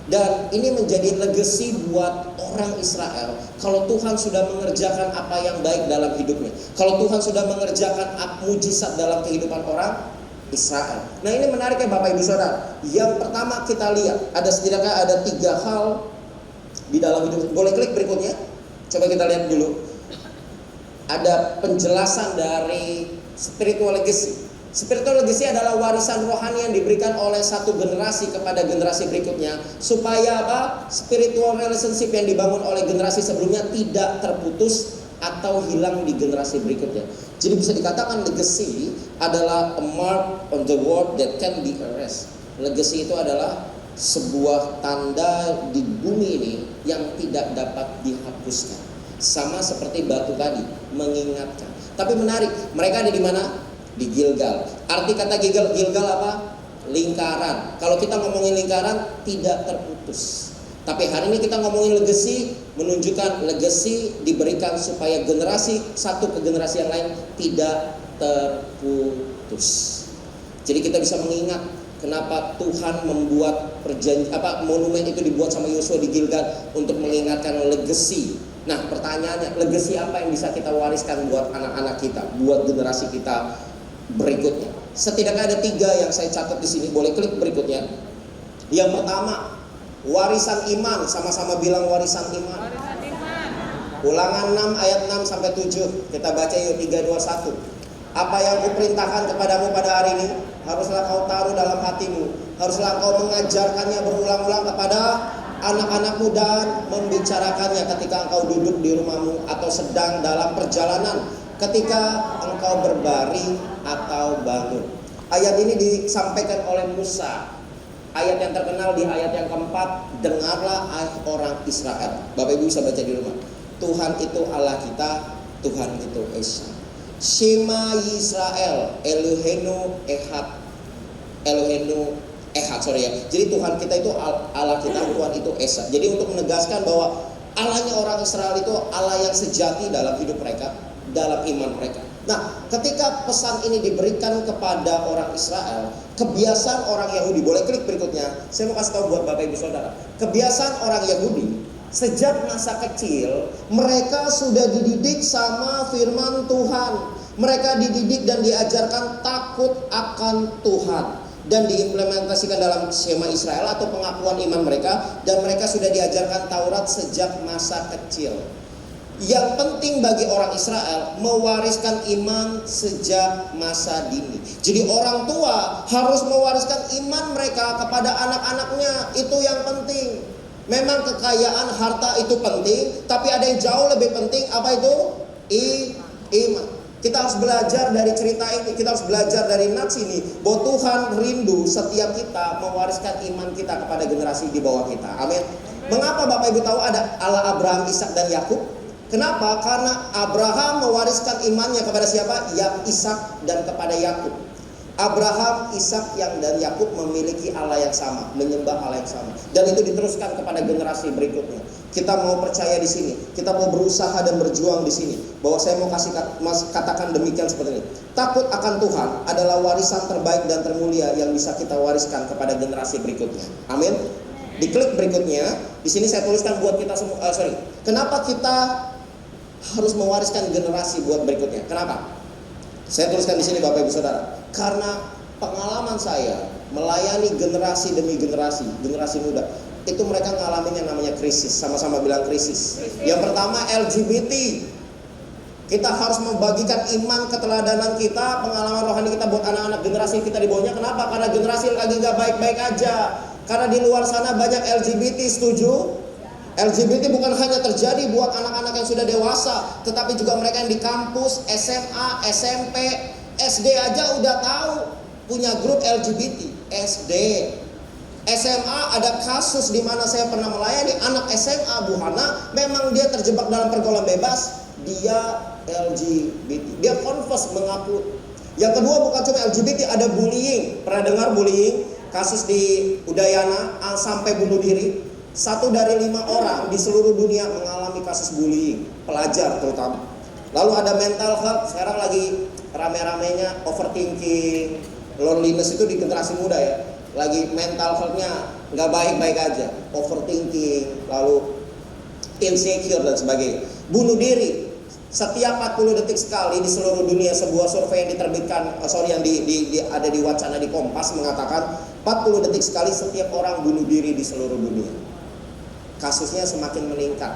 Dan ini menjadi legacy buat orang Israel. Kalau Tuhan sudah mengerjakan apa yang baik dalam hidupnya, kalau Tuhan sudah mengerjakan mujizat dalam kehidupan orang Israel. Nah, ini menarik ya Bapak Ibu Saudara. Yang pertama kita lihat ada setidaknya ada 3 hal di dalam hidup. Boleh klik berikutnya. Coba kita lihat dulu. Ada penjelasan dari spiritual legacy. Spiritual legacy adalah warisan rohani yang diberikan oleh satu generasi kepada generasi berikutnya, supaya apa? Spiritual relationship yang dibangun oleh generasi sebelumnya tidak terputus atau hilang di generasi berikutnya. Jadi bisa dikatakan legacy adalah a mark on the world that can be erased. Legacy itu adalah sebuah tanda di bumi ini yang tidak dapat dihapuskan. Sama seperti batu tadi, mengingatkan. Tapi menarik, mereka ada di mana? Di Gilgal. Arti kata Gilgal apa? Lingkaran. Kalau kita ngomongin lingkaran, tidak terputus. Tapi hari ini kita ngomongin legacy, menunjukkan legacy diberikan supaya generasi satu ke generasi yang lain tidak terputus. Jadi kita bisa mengingat kenapa Tuhan membuat monumen itu dibuat sama Yosua di Gilgal untuk mengingatkan legacy. Nah, pertanyaannya, legacy apa yang bisa kita wariskan buat anak-anak kita, buat generasi kita berikutnya? Setidaknya ada 3 yang saya catat di sini. Boleh klik berikutnya. Yang pertama, warisan iman. Sama-sama bilang warisan iman. Ulangan 6 ayat 6 sampai 7. Kita baca yuk 3, 2, 1. Apa yang kuperintahkan kepadamu pada hari ini, haruslah kau taruh dalam hatimu. Haruslah kau mengajarkannya berulang-ulang kepada anak-anakmu dan membicarakannya ketika engkau duduk di rumahmu atau sedang dalam perjalanan, ketika engkau berbaring atau bangun. Ayat ini disampaikan oleh Musa. Ayat yang terkenal di ayat yang keempat, dengarlah orang Israel. Bapak Ibu bisa baca di rumah. Tuhan itu Allah kita, Tuhan itu Esa. Shema Yisrael, Eloheinu Echad. Eloheinu Echad, sorry ya. Jadi Tuhan kita itu Allah kita, Tuhan itu Esa. Jadi untuk menegaskan bahwa Allahnya orang Israel itu Allah yang sejati dalam hidup mereka, dalam iman mereka. Nah, ketika pesan ini diberikan kepada orang Israel, kebiasaan orang Yahudi, boleh klik berikutnya. Saya mau kasih tahu buat Bapak Ibu Saudara, kebiasaan orang Yahudi sejak masa kecil mereka sudah dididik sama firman Tuhan. Mereka dididik dan diajarkan takut akan Tuhan dan diimplementasikan dalam Shema Israel atau pengakuan iman mereka, dan mereka sudah diajarkan Taurat sejak masa kecil. Yang penting bagi orang Israel mewariskan iman sejak masa dini. Jadi orang tua harus mewariskan iman mereka kepada anak-anaknya. Itu yang penting. Memang kekayaan harta itu penting, tapi ada yang jauh lebih penting. Apa itu? Iman. Kita harus belajar dari cerita ini. Kita harus belajar dari nats ini, bahwa Tuhan rindu setiap kita mewariskan iman kita kepada generasi di bawah kita. Amin. Mengapa Bapak Ibu tahu ada Allah Abraham, Ishak dan Yakub? Kenapa? Karena Abraham mewariskan imannya kepada siapa? Ishak dan kepada Yakub. Abraham, Ishak dan Yakub memiliki Allah yang sama, menyembah Allah yang sama, dan itu diteruskan kepada generasi berikutnya. Kita mau percaya di sini, kita mau berusaha dan berjuang di sini, bahwa saya mau katakan demikian seperti ini. Takut akan Tuhan adalah warisan terbaik dan termulia yang bisa kita wariskan kepada generasi berikutnya. Amin. Di klik berikutnya, di sini saya tuliskan buat kita semua. Kenapa kita harus mewariskan generasi buat berikutnya? Kenapa? Saya tuliskan di sini Bapak Ibu Saudara. Karena pengalaman saya melayani generasi demi generasi muda, itu mereka ngalamin yang namanya krisis. Sama-sama bilang krisis. Yang pertama LGBT. Kita harus membagikan iman, keteladanan kita, pengalaman rohani kita buat anak-anak generasi kita di bawahnya. Kenapa? Karena generasi lagi gak baik-baik aja. Karena di luar sana banyak LGBT, setuju? LGBT bukan hanya terjadi buat anak-anak yang sudah dewasa, tetapi juga mereka yang di kampus, SMA, SMP, SD aja udah tahu punya grup LGBT. SD, SMA ada kasus di mana saya pernah melayani anak SMA, Bu Hana, memang dia terjebak dalam pergaulan bebas, dia LGBT, dia confess, mengaku. Yang kedua bukan cuma LGBT, ada bullying. Pernah dengar bullying? Kasus di Udayana sampai bunuh diri. 1 dari 5 orang di seluruh dunia mengalami kasus bullying, pelajar terutama. Lalu ada mental health, sekarang lagi rame-ramenya overthinking, loneliness itu di generasi muda ya. Lagi mental health-nya nggak baik-baik aja, overthinking, lalu insecure dan sebagainya. Bunuh diri. Setiap 40 detik sekali di seluruh dunia, sebuah survei yang diterbitkan, ada di Wacana di Kompas mengatakan 40 detik sekali setiap orang bunuh diri di seluruh dunia. Kasusnya semakin meningkat.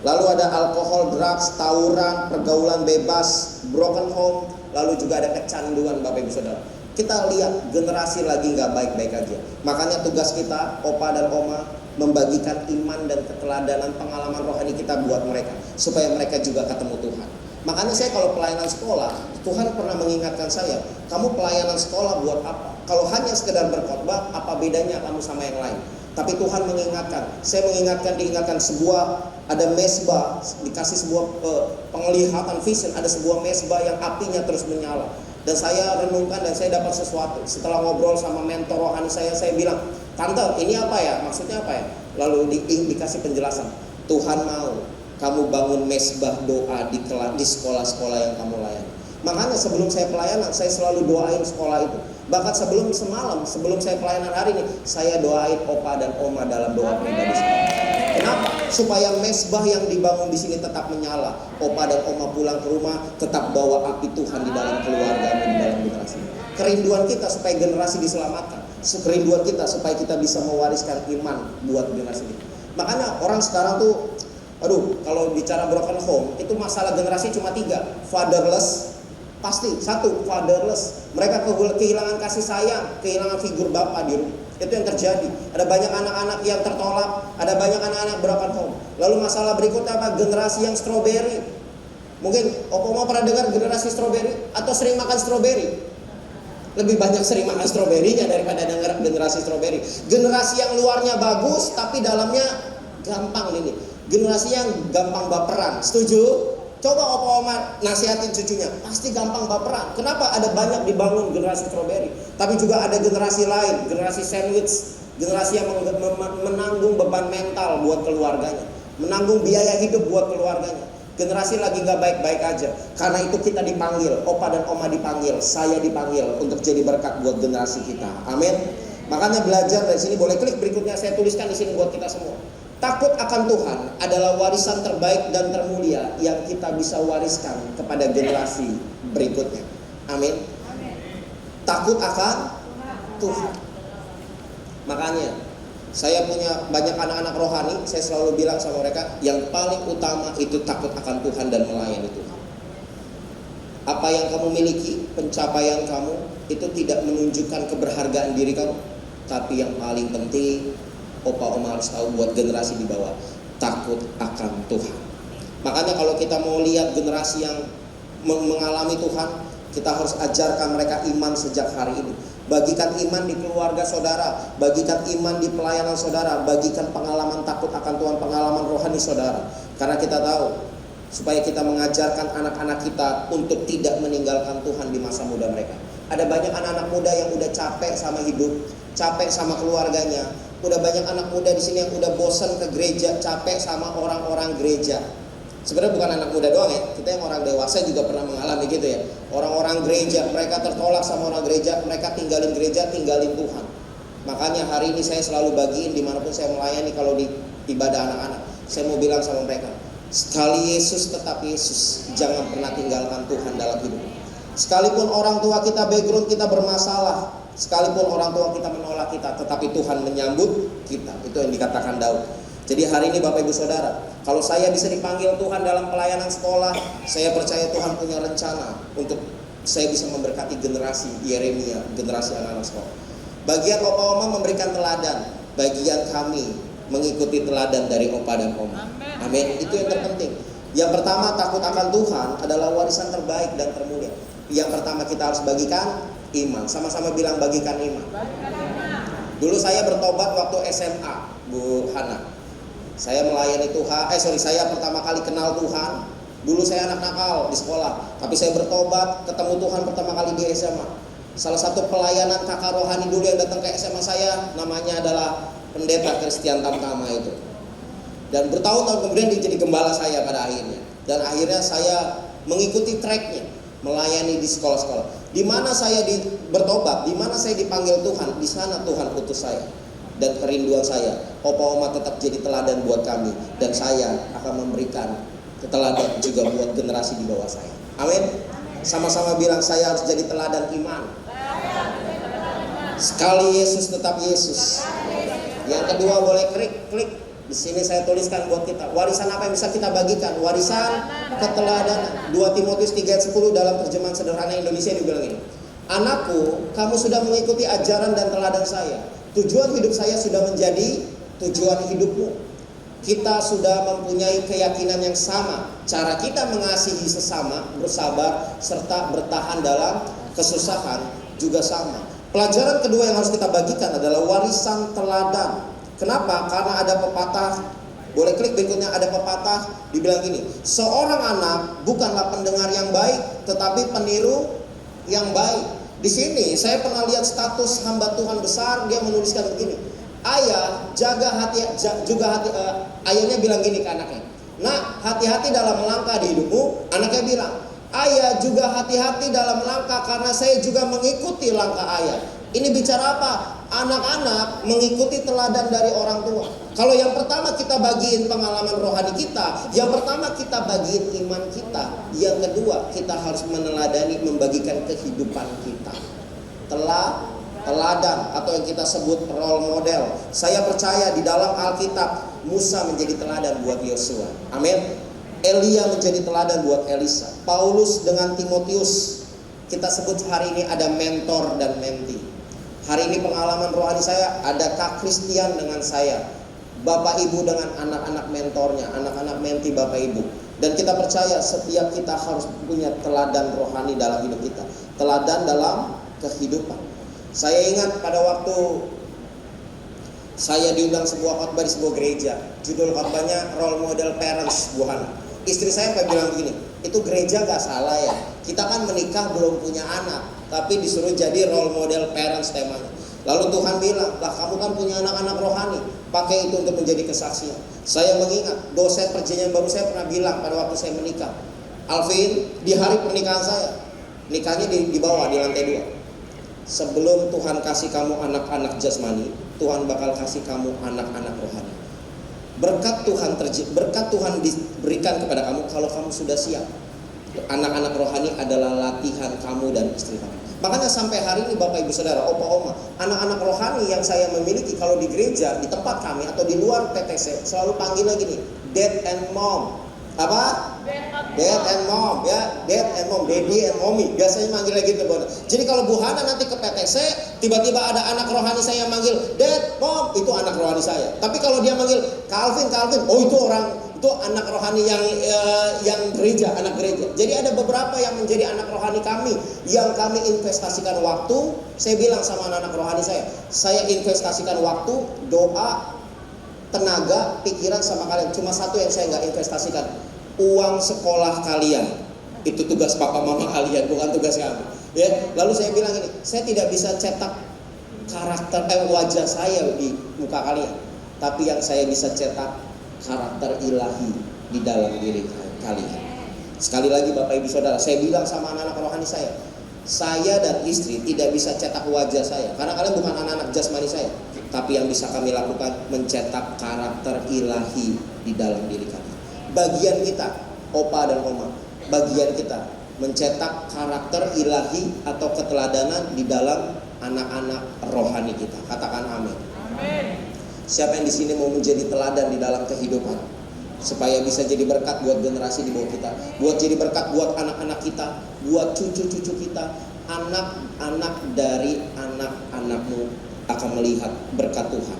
Lalu ada alkohol, drugs, tawuran, pergaulan bebas, broken home, lalu juga ada kecanduan Bapak Ibu Saudara. Kita lihat generasi lagi nggak baik-baik aja. Makanya tugas kita, Opa dan Oma, membagikan iman dan keteladanan pengalaman rohani kita buat mereka, supaya mereka juga ketemu Tuhan. Makanya saya kalau pelayanan sekolah, Tuhan pernah mengingatkan saya, kamu pelayanan sekolah buat apa? Kalau hanya sekedar berkhotbah, apa bedanya kamu sama yang lain? Tapi Tuhan mengingatkan, saya diingatkan ada mesbah, dikasih sebuah penglihatan vision, ada sebuah mesbah yang apinya terus menyala. Dan saya renungkan dan saya dapat sesuatu. Setelah ngobrol sama mentor rohani saya bilang, Tante, ini apa ya? Maksudnya apa ya? Lalu dikasih penjelasan. Tuhan mau kamu bangun mesbah doa di sekolah-sekolah yang kamu layani. Makanya sebelum saya pelayanan, saya selalu doain sekolah itu. Bahkan sebelum saya pelayanan hari ini, saya doain Opa dan Oma dalam doa pribadi saya. Kenapa? Supaya mesbah yang dibangun di sini tetap menyala. Opa dan Oma pulang ke rumah tetap bawa api Tuhan di dalam keluarga, di dalam generasi. Kerinduan kita supaya generasi diselamatkan. Kerinduan kita supaya kita bisa mewariskan iman buat generasi ini. Makanya orang sekarang tuh, kalau bicara broken home, itu masalah generasi cuma 3. Fatherless, Pasti, satu, fatherless. Mereka kehilangan kasih sayang, kehilangan figur bapak di rumah. Itu yang terjadi. Ada banyak anak-anak yang tertolak, ada banyak anak-anak broken home. Lalu masalah berikutnya apa? Generasi yang strawberry. Mungkin Opo mau pernah dengar generasi strawberry? Atau sering makan strawberry? Lebih banyak sering makan stroberinya daripada dengar generasi strawberry. Generasi yang luarnya bagus, tapi dalamnya gampang ini. Generasi yang gampang baperan. Setuju? Coba Opa Oma nasihatin cucunya, pasti gampang baperan. Kenapa? Ada banyak dibangun generasi strawberry. Tapi juga ada generasi lain, generasi sandwich, generasi yang menanggung beban mental buat keluarganya, menanggung biaya hidup buat keluarganya. Generasi lagi gak baik-baik aja. Karena itu kita dipanggil, Opa dan Oma dipanggil, saya dipanggil untuk jadi berkat buat generasi kita. Amin. Makanya belajar dari sini, boleh klik berikutnya saya tuliskan di sini buat kita semua. Takut akan Tuhan adalah warisan terbaik dan termulia yang kita bisa wariskan kepada generasi berikutnya. Amin. Takut akan Tuhan. Makanya saya punya banyak anak-anak rohani, saya selalu bilang sama mereka, yang paling utama itu takut akan Tuhan dan melayani Tuhan. Apa yang kamu miliki, pencapaian kamu, itu tidak menunjukkan keberhargaan diri kamu. Tapi yang paling penting, Opa Oma harus tahu buat generasi di bawah, takut akan Tuhan. Makanya kalau kita mau lihat generasi yang mengalami Tuhan, kita harus ajarkan mereka iman sejak hari ini. Bagikan iman di keluarga saudara, bagikan iman di pelayanan saudara, bagikan pengalaman takut akan Tuhan, pengalaman rohani saudara. Karena kita tahu, supaya kita mengajarkan anak-anak kita untuk tidak meninggalkan Tuhan di masa muda mereka. Ada banyak anak-anak muda yang udah capek sama hidup, capek sama keluarganya. Udah banyak anak muda di sini yang udah bosan ke gereja, capek sama orang-orang gereja. Sebenarnya bukan anak muda doang ya, kita yang orang dewasa juga pernah mengalami gitu ya. Orang-orang gereja, mereka tertolak sama orang gereja, mereka tinggalin gereja, tinggalin Tuhan. Makanya hari ini saya selalu bagiin dimanapun saya melayani, kalau di ibadah anak-anak, saya mau bilang sama mereka, sekali Yesus tetap Yesus, jangan pernah tinggalkan Tuhan dalam hidup. Sekalipun orang tua kita, background kita bermasalah, sekalipun orang tua kita menolak kita, tetapi Tuhan menyambut kita. Itu yang dikatakan Daud. Jadi hari ini Bapak Ibu Saudara, kalau saya bisa dipanggil Tuhan dalam pelayanan sekolah, saya percaya Tuhan punya rencana untuk saya bisa memberkati generasi Yeremia, generasi anak-anak sekolah. Bagian Opa Oma memberikan teladan, bagian kami mengikuti teladan dari Opa dan Oma. Amin. Itu yang terpenting. Yang pertama, takut akan Tuhan adalah warisan terbaik dan termulia. Yang pertama kita harus bagikan iman. Sama-sama bilang bagikan iman. Dulu saya bertobat waktu SMA, Bu Hana. Saya melayani Tuhan, saya pertama kali kenal Tuhan. Dulu saya anak nakal di sekolah, tapi saya bertobat, ketemu Tuhan pertama kali di SMA. Salah satu pelayanan kakak rohani dulu yang datang ke SMA saya, namanya adalah Pendeta Christian Tamtama itu. Dan bertahun-tahun kemudian dia jadi gembala saya pada akhirnya. Dan akhirnya saya mengikuti tracknya, melayani di sekolah-sekolah. Di mana saya bertobat, di mana saya dipanggil Tuhan, di sana Tuhan utus saya. Dan kerinduan saya, Opa Oma tetap jadi teladan buat kami, dan saya akan memberikan teladan juga buat generasi di bawah saya. Amin. Sama-sama bilang, saya harus jadi teladan iman. Sekali Yesus tetap Yesus. Yang kedua, boleh klik di sini saya tuliskan buat kita. Warisan apa yang bisa kita bagikan? Warisan keteladanan. 2 Timotius 3 ayat 10 dalam terjemahan sederhana Indonesia dibilang ini. Anakku, kamu sudah mengikuti ajaran dan teladan saya. Tujuan hidup saya sudah menjadi tujuan hidupmu. Kita sudah mempunyai keyakinan yang sama. Cara kita mengasihi sesama, bersabar, serta bertahan dalam kesusahan juga sama. Pelajaran kedua yang harus kita bagikan adalah warisan teladan. Kenapa? Karena ada pepatah. Boleh klik berikutnya, ada pepatah dibilang gini, seorang anak bukanlah pendengar yang baik, tetapi peniru yang baik. Di sini saya pernah lihat status hamba Tuhan besar, dia menuliskan begini, ayah jaga hati, ayahnya bilang gini ke anaknya, nak hati-hati dalam melangkah di hidupmu. Anaknya bilang, ayah juga hati-hati dalam melangkah karena saya juga mengikuti langkah ayah. Ini bicara apa? Anak-anak mengikuti teladan dari orang tua. Kalau yang pertama kita bagiin pengalaman rohani kita, yang pertama kita bagiin iman kita, yang kedua kita harus meneladani, membagikan kehidupan kita. Teladan atau yang kita sebut role model. Saya percaya di dalam Alkitab Musa menjadi teladan buat Yosua. Amin. Elia menjadi teladan buat Elisa. Paulus dengan Timotius kita sebut hari ini ada mentor dan mentee. Hari ini pengalaman rohani saya, ada Kak Christian dengan saya, Bapak Ibu dengan anak-anak mentornya, anak-anak mentee Bapak Ibu. Dan kita percaya setiap kita harus punya teladan rohani dalam hidup kita, teladan dalam kehidupan. Saya ingat pada waktu saya diundang sebuah khotbah di sebuah gereja, judul khotbahnya Role Model Parents Bu Hana. Istri saya sampai bilang begini, itu gereja gak salah ya, kita kan menikah belum punya anak, tapi disuruh jadi role model parents temanya. Lalu Tuhan bilang, lah kamu kan punya anak-anak rohani, pakai itu untuk menjadi kesaksian. Saya mengingat dosen perjanjian baru saya pernah bilang pada waktu saya menikah, Alvin, di hari pernikahan saya, nikahnya di bawah, di lantai 2. Sebelum Tuhan kasih kamu anak-anak jasmani, Tuhan bakal kasih kamu anak-anak rohani. Berkat Tuhan diberikan kepada kamu kalau kamu sudah siap. Anak-anak rohani adalah latihan kamu dan istri kamu. Makanya sampai hari ini Bapak Ibu Saudara, Opa Oma, anak-anak rohani yang saya memiliki kalau di gereja, di tempat kami atau di luar PTC selalu panggilnya gini, Dad and Mom. Apa? Dad and Mom, ya, Dad and Mom, Daddy and Mommy. Biasanya manggilnya gitu, Bu. Jadi kalau Bu Hana nanti ke PTC, tiba-tiba ada anak rohani saya yang manggil Dad, Mom, itu anak rohani saya. Tapi kalau dia manggil Calvin, oh itu anak rohani yang gereja, anak gereja. Jadi ada beberapa yang menjadi anak rohani kami yang kami investasikan waktu. Saya bilang sama anak-anak rohani saya investasikan waktu, doa, tenaga, pikiran sama kalian. Cuma satu yang saya nggak investasikan, uang sekolah kalian. Itu tugas papa mama kalian, bukan tugas kami. Ya, lalu saya bilang ini, saya tidak bisa cetak karakter wajah saya di muka kalian, tapi yang saya bisa cetak karakter ilahi di dalam diri kalian. Sekali lagi Bapak Ibu Saudara, saya bilang sama anak-anak rohani saya dan istri tidak bisa cetak wajah saya, karena kalian bukan anak-anak jasmani saya. Tapi yang bisa kami lakukan mencetak karakter ilahi di dalam diri kami. Bagian kita, Opa dan Oma, bagian kita mencetak karakter ilahi atau keteladanan di dalam anak-anak rohani kita. Katakan amin. Amin. Siapa yang di sini mau menjadi teladan di dalam kehidupan, supaya bisa jadi berkat buat generasi di bawah kita, buat jadi berkat buat anak-anak kita, buat cucu-cucu kita, anak-anak dari anak-anakmu akan melihat berkat Tuhan.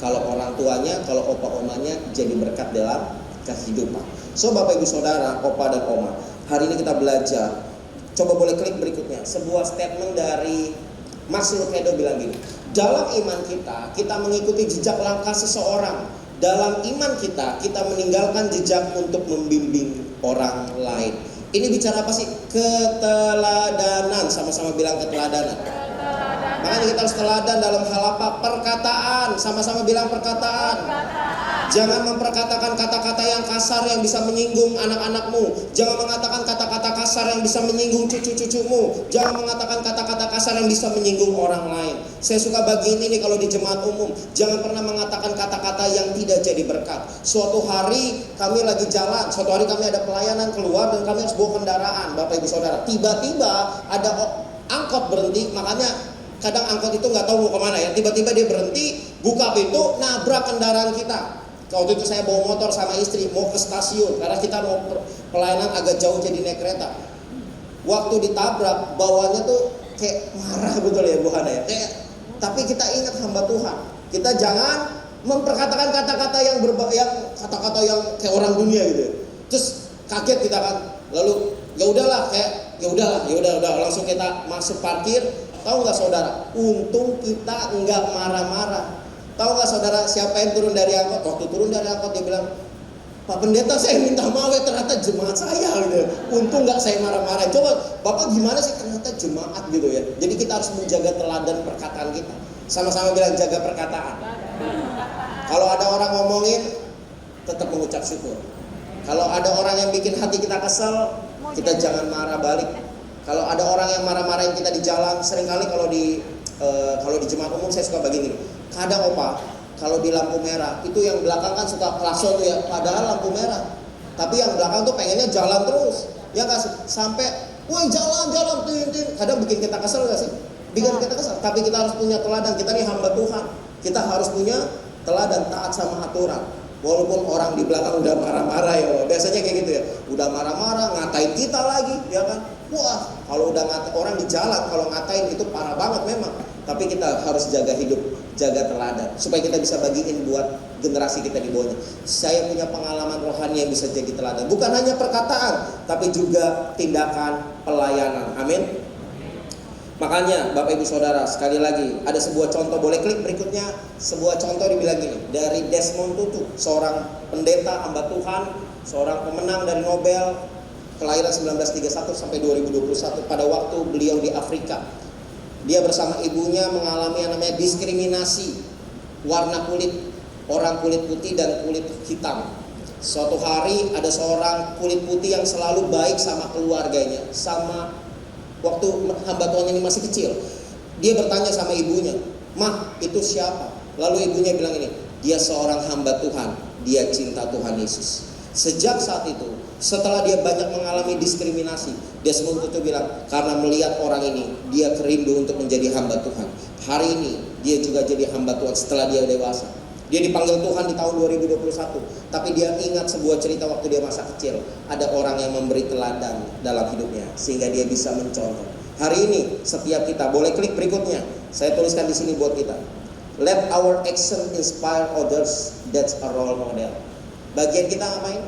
Kalau orang tuanya, kalau opa omanya jadi berkat dalam kehidupan. So Bapak Ibu Saudara, opa dan oma, hari ini kita belajar. Coba boleh klik berikutnya. Sebuah statement dari Mas Lukedo bilang gini, dalam iman kita mengikuti jejak langkah seseorang. Dalam iman kita meninggalkan jejak untuk membimbing orang lain. Ini bicara apa sih? Keteladanan. Sama-sama bilang keteladanan. Makanya kita harus teladan dalam hal apa? Perkataan. Sama-sama bilang perkataan. Jangan memperkatakan kata-kata yang kasar yang bisa menyinggung anak-anakmu. Jangan mengatakan kata-kata kasar yang bisa menyinggung cucu-cucumu. Jangan mengatakan kata-kata kasar yang bisa menyinggung orang lain. Saya suka bagian ini kalau di jemaat umum. Jangan pernah mengatakan kata-kata yang tidak jadi berkat. Suatu hari kami lagi jalan, suatu hari kami ada pelayanan keluar dan kami harus bawa kendaraan, Bapak Ibu Saudara. Tiba-tiba ada angkot berhenti, makanya kadang angkot itu nggak tahu mau kemana ya. Tiba-tiba dia berhenti, buka pintu, nabrak kendaraan kita. Waktu itu saya bawa motor sama istri mau ke stasiun karena kita mau pelayanan agak jauh jadi naik kereta. Waktu ditabrak bawahnya tuh kayak marah betul ya Bu Hana ya. Tapi kita ingat hamba Tuhan. Kita jangan memperkatakan kata-kata yang kata-kata yang kayak orang dunia gitu. Terus kaget kita kan. Lalu ya udahlah langsung kita masuk parkir. Tahu nggak saudara? Untung kita nggak marah-marah. Tahu nggak saudara siapa yang turun dari angkot? Waktu turun dari angkot dia bilang, Pak Pendeta saya minta maaf ya, ternyata jemaat saya gitu. Untung nggak saya marah-marah. Coba Bapak gimana sih, ternyata jemaat gitu ya. Jadi kita harus menjaga teladan perkataan kita. Sama-sama bilang jaga perkataan. Kalau ada orang ngomongin, tetap mengucap syukur. Kalau ada orang yang bikin hati kita kesel, kita jangan marah balik. Kalau ada orang yang marah-marahin kita di jalan, seringkali kalau di jemaat umum saya suka begini. Kadang opa, kalau di lampu merah, itu yang belakang kan suka klakson tuh ya, padahal lampu merah. Tapi yang belakang tuh pengennya jalan terus, ya nggak sih? Sampai, woi jalan, tin. Kadang bikin kita kesel nggak sih? Bikin kita kesel. Tapi kita harus punya teladan. Kita nih hamba Tuhan. Kita harus punya teladan, taat sama aturan. Walaupun orang di belakang udah marah-marah ya, biasanya kayak gitu ya, udah marah-marah, ngatain kita lagi, ya kan? Wah, kalau udah ngatain orang di jalan, kalau ngatain itu parah banget memang. Tapi kita harus jaga hidup, jaga teladan, supaya kita bisa bagiin buat generasi kita di bawahnya. Saya punya pengalaman rohani yang bisa jadi teladan, bukan hanya perkataan, tapi juga tindakan pelayanan. Amin. Makanya Bapak Ibu Saudara, sekali lagi ada sebuah contoh, boleh klik berikutnya. Sebuah contoh dibilang gini, dari Desmond Tutu, seorang pendeta hamba Tuhan, seorang pemenang dari Nobel, kelahiran 1931 sampai 2021, pada waktu beliau di Afrika. Dia bersama ibunya mengalami yang namanya diskriminasi warna kulit, orang kulit putih dan kulit hitam. Suatu hari ada seorang kulit putih yang selalu baik sama keluarganya, sama waktu hamba Tuhan ini masih kecil. Dia bertanya sama ibunya, "Mah, itu siapa?" Lalu ibunya bilang ini, "Dia seorang hamba Tuhan, dia cinta Tuhan Yesus." Sejak saat itu, setelah dia banyak mengalami diskriminasi, Desmond Tutu bilang, karena melihat orang ini, dia kerindu untuk menjadi hamba Tuhan. Hari ini, dia juga jadi hamba Tuhan setelah dia dewasa. Dia dipanggil Tuhan di tahun 2021, tapi dia ingat sebuah cerita waktu dia masa kecil. Ada orang yang memberi teladan dalam hidupnya, sehingga dia bisa mencontoh. Hari ini, setiap kita, boleh klik berikutnya. Saya tuliskan di sini buat kita. Let our action inspire others. That's a role model. Bagian kita ngapain?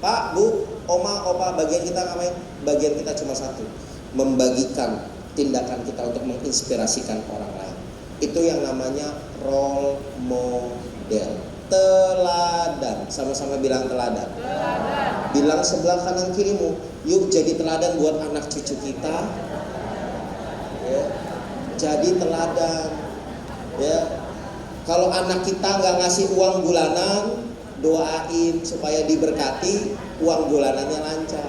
Pak, Bu, Oma, Opa, bagian kita ngapain? Bagian kita cuma satu, membagikan tindakan kita untuk menginspirasikan orang lain. Itu yang namanya role model. Teladan, sama-sama bilang teladan. Bilang sebelah kanan kirimu, yuk jadi teladan buat anak cucu kita. Ya. Jadi teladan. Ya. Kalau anak kita nggak ngasih uang bulanan, doain supaya diberkati, uang bulanannya lancar.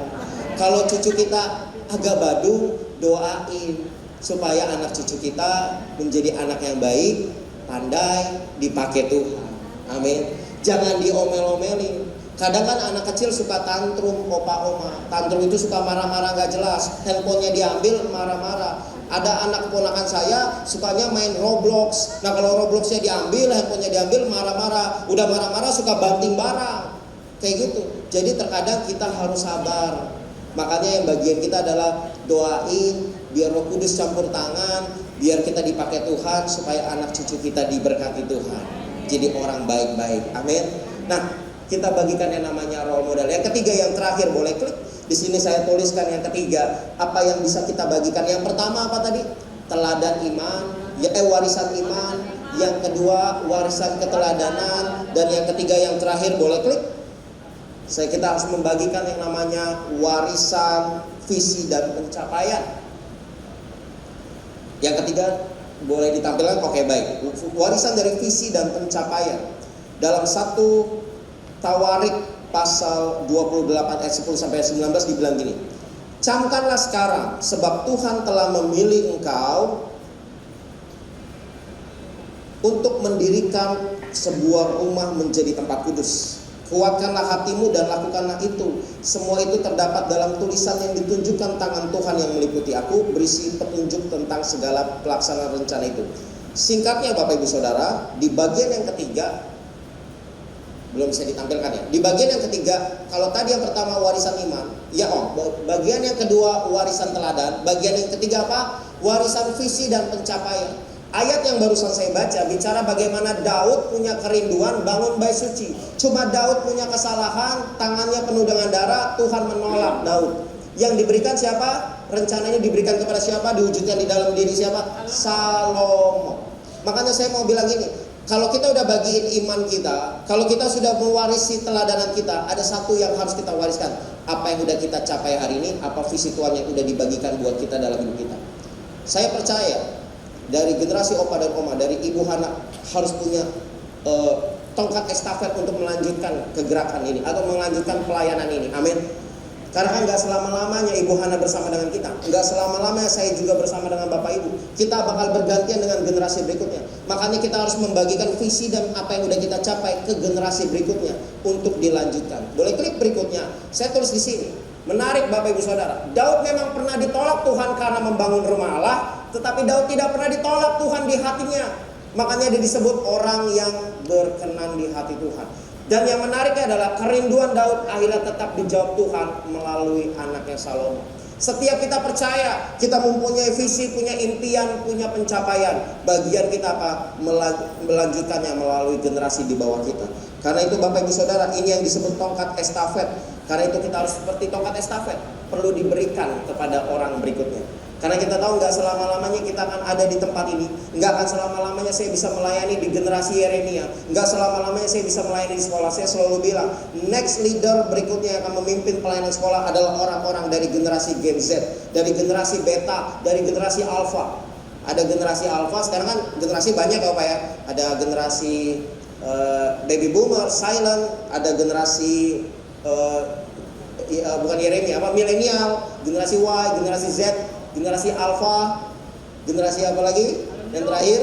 Kalau cucu kita agak badung, doain supaya anak cucu kita menjadi anak yang baik, pandai, dipakai Tuhan. Amin. Jangan diomel-omelin. Kadang kan anak kecil suka tantrum, opa oma. Tantrum itu suka marah-marah gak jelas. Handphonenya diambil, marah-marah. Ada anak keponakan saya sukanya main Roblox. Nah kalau Robloxnya diambil, handphonenya diambil, marah-marah. Udah marah-marah suka banting barang. Kayak gitu. Jadi terkadang kita harus sabar. Makanya yang bagian kita adalah doain, biar Roh Kudus campur tangan, biar kita dipakai Tuhan, supaya anak cucu kita diberkati Tuhan. Jadi orang baik-baik. Amin. Nah, kita bagikan yang namanya role model. Yang ketiga, yang terakhir, boleh klik. Di sini saya tuliskan yang ketiga, apa yang bisa kita bagikan. Yang pertama apa tadi? Teladan iman, warisan iman. Yang kedua, warisan keteladanan. Dan yang ketiga, yang terakhir, boleh klik. Kita harus membagikan yang namanya warisan visi dan pencapaian. Yang ketiga, boleh ditampilkan, oke baik. Warisan dari visi dan pencapaian. Dalam 1 Tawarik pasal 28 ayat 10 sampai 19 dibilang gini. Camkanlah sekarang, sebab Tuhan telah memilih engkau untuk mendirikan sebuah rumah menjadi tempat kudus. Kuatkanlah hatimu dan lakukanlah itu. Semua itu terdapat dalam tulisan yang ditunjukkan tangan Tuhan yang meliputi aku, berisi petunjuk tentang segala pelaksanaan rencana itu. Singkatnya Bapak Ibu Saudara, di bagian yang ketiga, belum bisa ditampilkan ya. Di bagian yang ketiga, kalau tadi yang pertama warisan iman, ya Om. Bagian yang kedua warisan teladan, bagian yang ketiga apa? Warisan visi dan pencapaian. Ayat yang barusan saya baca bicara bagaimana Daud punya kerinduan bangun bait suci. Cuma Daud punya kesalahan, tangannya penuh dengan darah, Tuhan menolak Daud. Yang diberikan siapa? Rencananya diberikan kepada siapa? Diwujudkan di dalam diri siapa? Salomo. Makanya saya mau bilang gini, kalau kita udah bagiin iman kita, kalau kita sudah mewarisi teladanan kita, ada satu yang harus kita wariskan. Apa yang udah kita capai hari ini, apa visi Tuhan yang udah dibagikan buat kita dalam hidup kita. Saya percaya dari generasi Opa dan Oma, dari Ibu Hana harus punya tongkat estafet untuk melanjutkan kegerakan ini atau melanjutkan pelayanan ini. Amin. Karena kan gak selama-lamanya Ibu Hana bersama dengan kita, gak selama-lamanya saya juga bersama dengan Bapak Ibu. Kita bakal bergantian dengan generasi berikutnya. Makanya kita harus membagikan visi dan apa yang udah kita capai ke generasi berikutnya untuk dilanjutkan. Boleh klik berikutnya. Saya tulis di sini. Menarik Bapak Ibu Saudara. Daud memang pernah ditolak Tuhan karena membangun rumah Allah, tetapi Daud tidak pernah ditolak Tuhan di hatinya. Makanya dia disebut orang yang berkenan di hati Tuhan. Dan yang menariknya adalah kerinduan Daud akhirnya tetap dijawab Tuhan melalui anaknya Salomo. Setiap kita percaya, kita mempunyai visi, punya impian, punya pencapaian. Bagian kita apa? Melanjutkannya melalui generasi di bawah kita. Karena itu Bapak Ibu Saudara, ini yang disebut tongkat estafet. Karena itu kita harus seperti tongkat estafet, perlu diberikan kepada orang berikutnya. Karena kita tahu nggak selama-lamanya kita akan ada di tempat ini. Nggak akan selama-lamanya saya bisa melayani di generasi Yeremia. Nggak selama-lamanya saya bisa melayani di sekolah. Saya selalu bilang, next leader berikutnya yang akan memimpin pelayanan sekolah adalah orang-orang dari generasi Gen Z, dari generasi Beta, dari generasi Alpha. Ada generasi Alpha, sekarang kan generasi banyak ya Pak ya. Ada generasi Baby Boomer, Silent, ada generasi bukan Yeremia, milenial, generasi Y, generasi Z, generasi Alpha, generasi apa lagi? Dan terakhir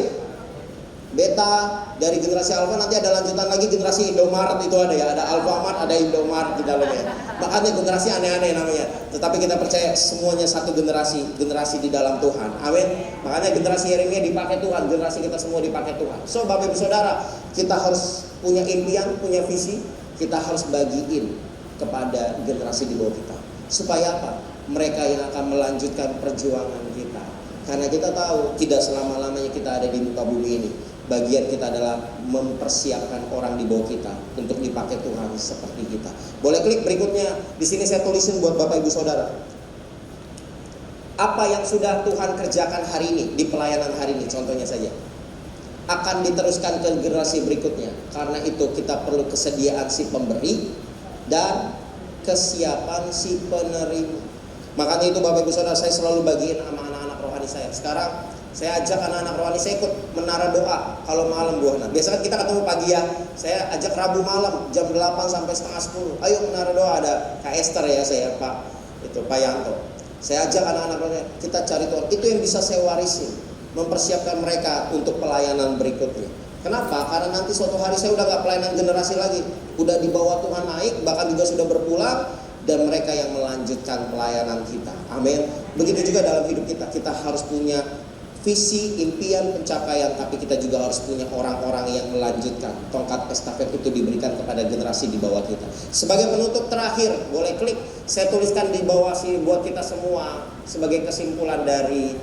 Beta. Dari generasi Alpha nanti ada lanjutan lagi generasi Indomaret, itu ada ya, ada Alfamart, ada Indomaret di dalamnya. Makanya generasi aneh-aneh namanya. Tetapi kita percaya semuanya satu generasi di dalam Tuhan. Amin. Makanya generasi Yeremia dipakai Tuhan, generasi kita semua dipakai Tuhan. So Bapak Ibu Saudara, kita harus punya impian, punya visi, kita harus bagiin kepada generasi di bawah kita. Supaya apa? Mereka yang akan melanjutkan perjuangan kita. Karena kita tahu tidak selama-lamanya kita ada di muka bumi ini. Bagian kita adalah mempersiapkan orang di bawah kita untuk dipakai Tuhan seperti kita. Boleh klik berikutnya. Di sini saya tulisin buat Bapak Ibu Saudara. Apa yang sudah Tuhan kerjakan hari ini di pelayanan hari ini, contohnya saja, akan diteruskan ke generasi berikutnya. Karena itu kita perlu kesediaan si pemberi dan kesiapan si penerima. Makanya itu Bapak Ibu Saudara, saya selalu bagiin sama anak-anak rohani saya. Sekarang saya ajak anak-anak rohani saya ikut menara doa kalau malam buahna. Biasanya kita ketemu pagi ya. Saya ajak Rabu malam jam 8 sampai setengah 10. Ayo menara doa, ada Kak Esther ya, saya Pak Yanto. Saya ajak anak-anak rohani, kita cari Tuhan. Itu yang bisa saya warisin, mempersiapkan mereka untuk pelayanan berikutnya. Kenapa? Karena nanti suatu hari saya udah gak pelayanan generasi lagi, udah dibawa Tuhan naik, bahkan juga sudah berpulang, dan mereka yang melanjutkan pelayanan kita. Amin. Begitu juga dalam hidup kita, kita harus punya visi, impian, pencapaian, tapi kita juga harus punya orang-orang yang melanjutkan. Tongkat estafet itu diberikan kepada generasi di bawah kita. Sebagai penutup terakhir, boleh klik, saya tuliskan di bawah sini buat kita semua sebagai kesimpulan dari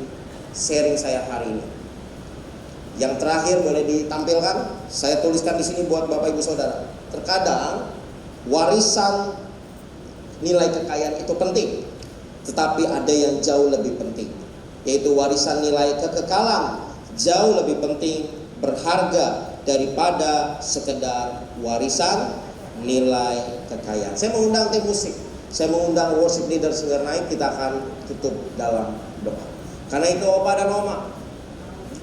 sharing saya hari ini. Yang terakhir boleh ditampilkan, saya tuliskan di sini buat Bapak Ibu Saudara. Terkadang warisan nilai kekayaan itu penting, tetapi ada yang jauh lebih penting, yaitu warisan nilai kekekalan. Jauh lebih penting, berharga daripada sekedar warisan nilai kekayaan. Saya mengundang tim musik, saya mengundang worship leader segera naik, kita akan tutup dalam doa. Karena itu Opa dan Oma,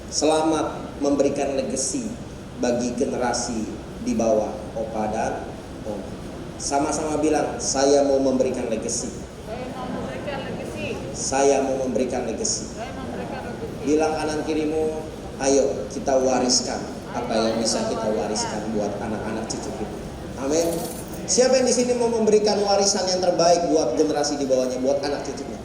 selamat memberikan legacy bagi generasi di bawah Opa dan Oma. Sama-sama bilang, saya mau memberikan legacy. Saya mau memberikan legacy. Bilang kanan kirimu, ayo kita wariskan apa yang bisa kita wariskan buat anak-anak cucu kita. Amin. Siapa yang di sini mau memberikan warisan yang terbaik buat generasi di bawahnya, buat anak cucunya?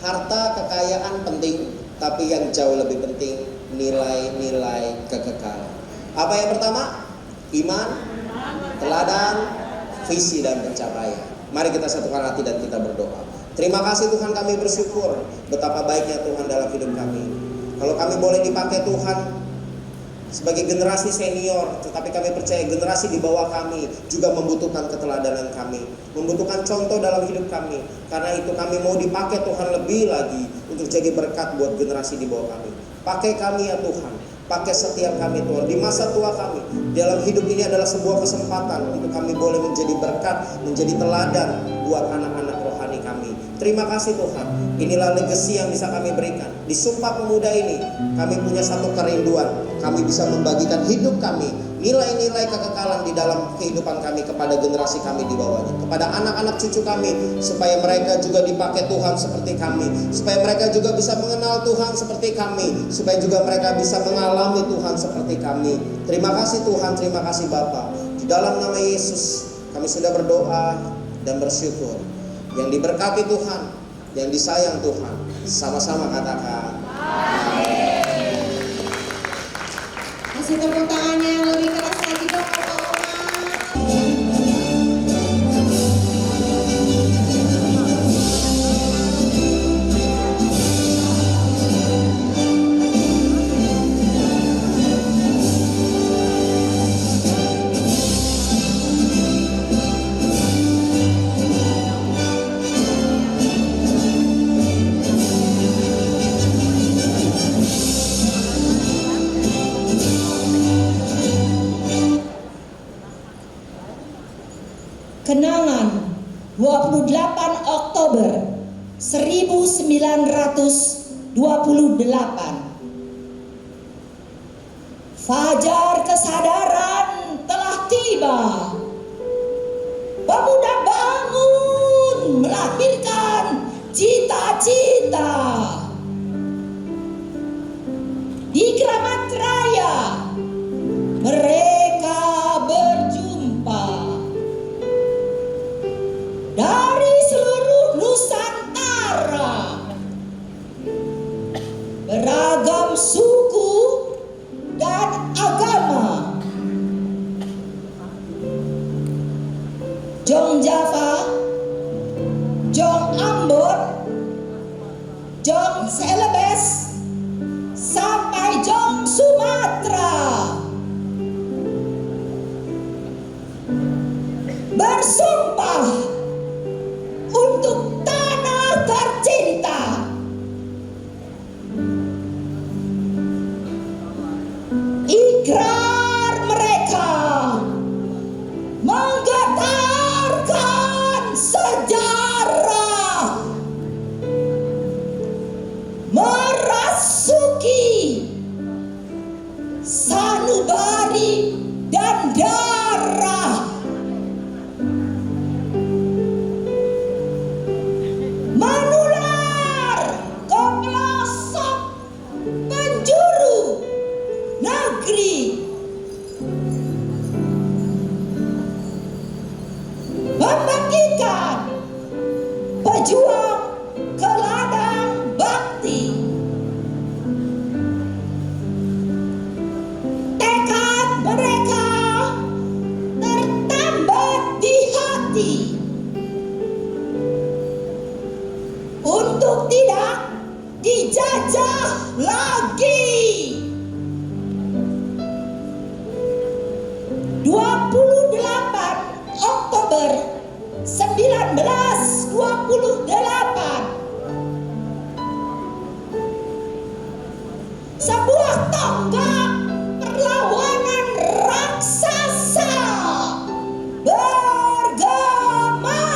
Harta, kekayaan penting, tapi yang jauh lebih penting nilai-nilai kekekalan. Apa yang pertama? Iman, teladan, visi dan pencapaian. Mari kita satukan hati dan kita berdoa. Terima kasih Tuhan, kami bersyukur betapa baiknya Tuhan dalam hidup kami. Kalau kami boleh dipakai Tuhan sebagai generasi senior, tetapi kami percaya generasi di bawah kami juga membutuhkan keteladanan kami, membutuhkan contoh dalam hidup kami. Karena itu kami mau dipakai Tuhan lebih lagi untuk jadi berkat buat generasi di bawah kami. Pakai kami ya Tuhan, pakai setiap kami Tuhan. Di masa tua kami, dalam hidup ini adalah sebuah kesempatan untuk kami boleh menjadi berkat, menjadi teladan buat anak-anak rohani kami. Terima kasih Tuhan, inilah legacy yang bisa kami berikan. Di Sumpah Pemuda ini, kami punya satu kerinduan. Kami bisa membagikan hidup kami, nilai-nilai kekekalan di dalam kehidupan kami kepada generasi kami di bawahnya, kepada anak-anak cucu kami, supaya mereka juga dipakai Tuhan seperti kami, supaya mereka juga bisa mengenal Tuhan seperti kami, supaya juga mereka bisa mengalami Tuhan seperti kami. Terima kasih Tuhan, terima kasih Bapa. Di dalam nama Yesus kami sudah berdoa dan bersyukur. Yang diberkati Tuhan, yang disayang Tuhan, sama-sama katakan amin. Kasih tepuk tangannya yang lebih keras lagi dong, Oma. 1928. Fajar kesadaran telah tiba. Pemuda bangun melahirkan cita-cita. Di Kramat Raya mereka berjumpa. Dari seluruh Nusantara, beragam suku dan agama. Jong Java, Jong Ambon, Jong Celebes, sampai Jong Sumatera bersumpah untuk tanah tercinta. Ikrar mereka menggetarkan sejarah, merasuki sanubari dan darah, menular ke pelosok penjuru negeri, membangkitkan pejuang ke ladang bakti. Tekad mereka tertambat di hati untuk tidak dijajah lagi. 28 Oktober 1928, sebuah tonggak perlawanan raksasa bergema.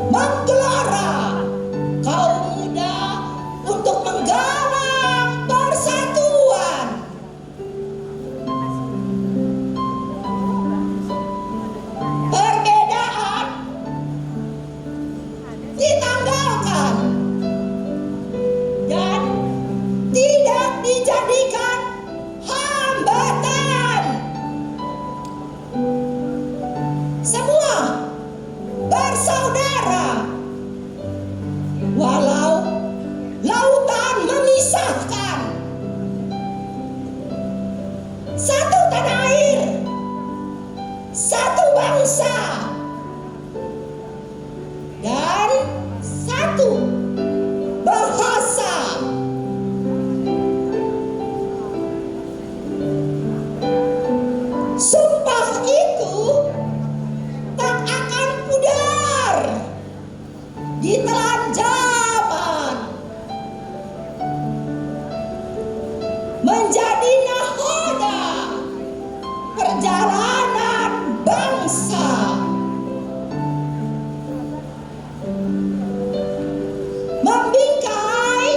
Menggelora kaum muda untuk menggalang persatuan. Perbedaan ditanggalkan dan tidak dijadikan hambatan. Semua bersaudara, walau lautan memisahkan. Satu tanah air, satu bangsa, dan satu bahasa. Sumpah itu tak akan pudar ditelan zaman, menjadi nahoda perjalanan bangsa. Membingkai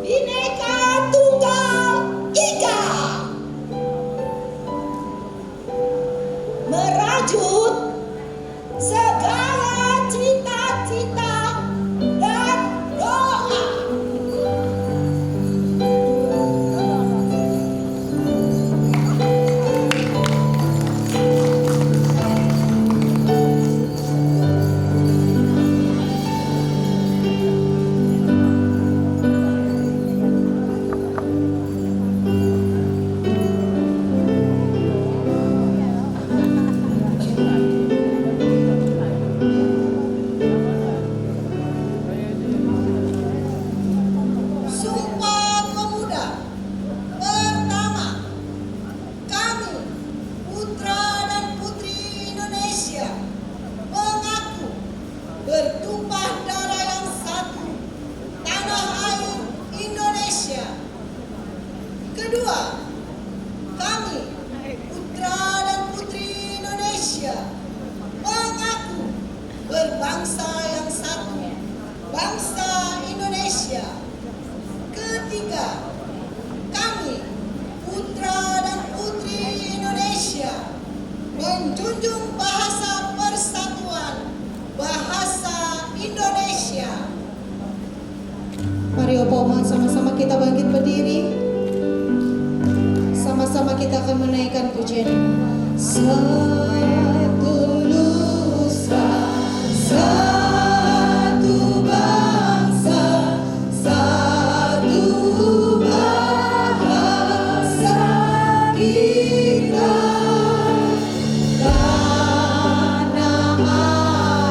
Bhinneka Tunggal Ika, merajut segala cita-cita kita bangkit berdiri. Sama-sama kita akan menaikkan pujian ini. Satu nusa, satu bangsa, satu bahasa kita. Tanah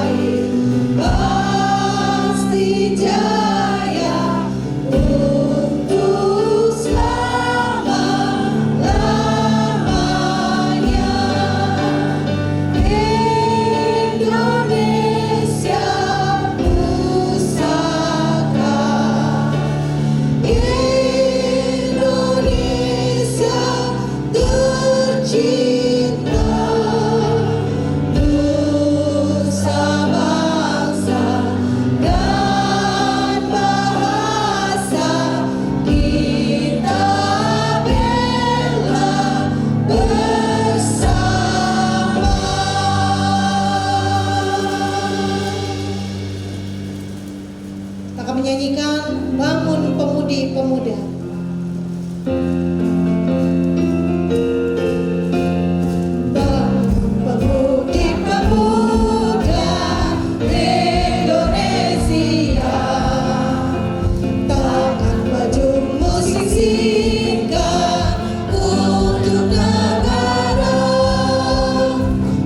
air pasti jaya untuk selama-lamanya. Indonesia pusaka, Indonesia tercinta, nusa bangsa dan bahasa kita bela bersama. Kita akan menyanyikan Bangun Pemudi-Pemuda. Pemudi-pemuda Indonesia, tangan baju musik singkat untuk negara.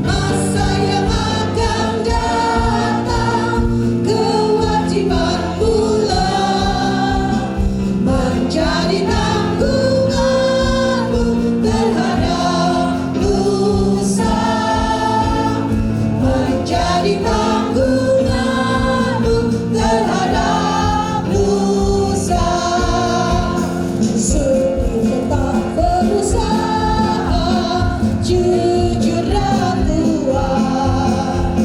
Masa yang akan datang, kewajiban pula menjadi tanggunganmu terhadap nusa, menjadi tanggunganmu terhadap nusa. Sungguh tetap berusaha, jujur dan kuat,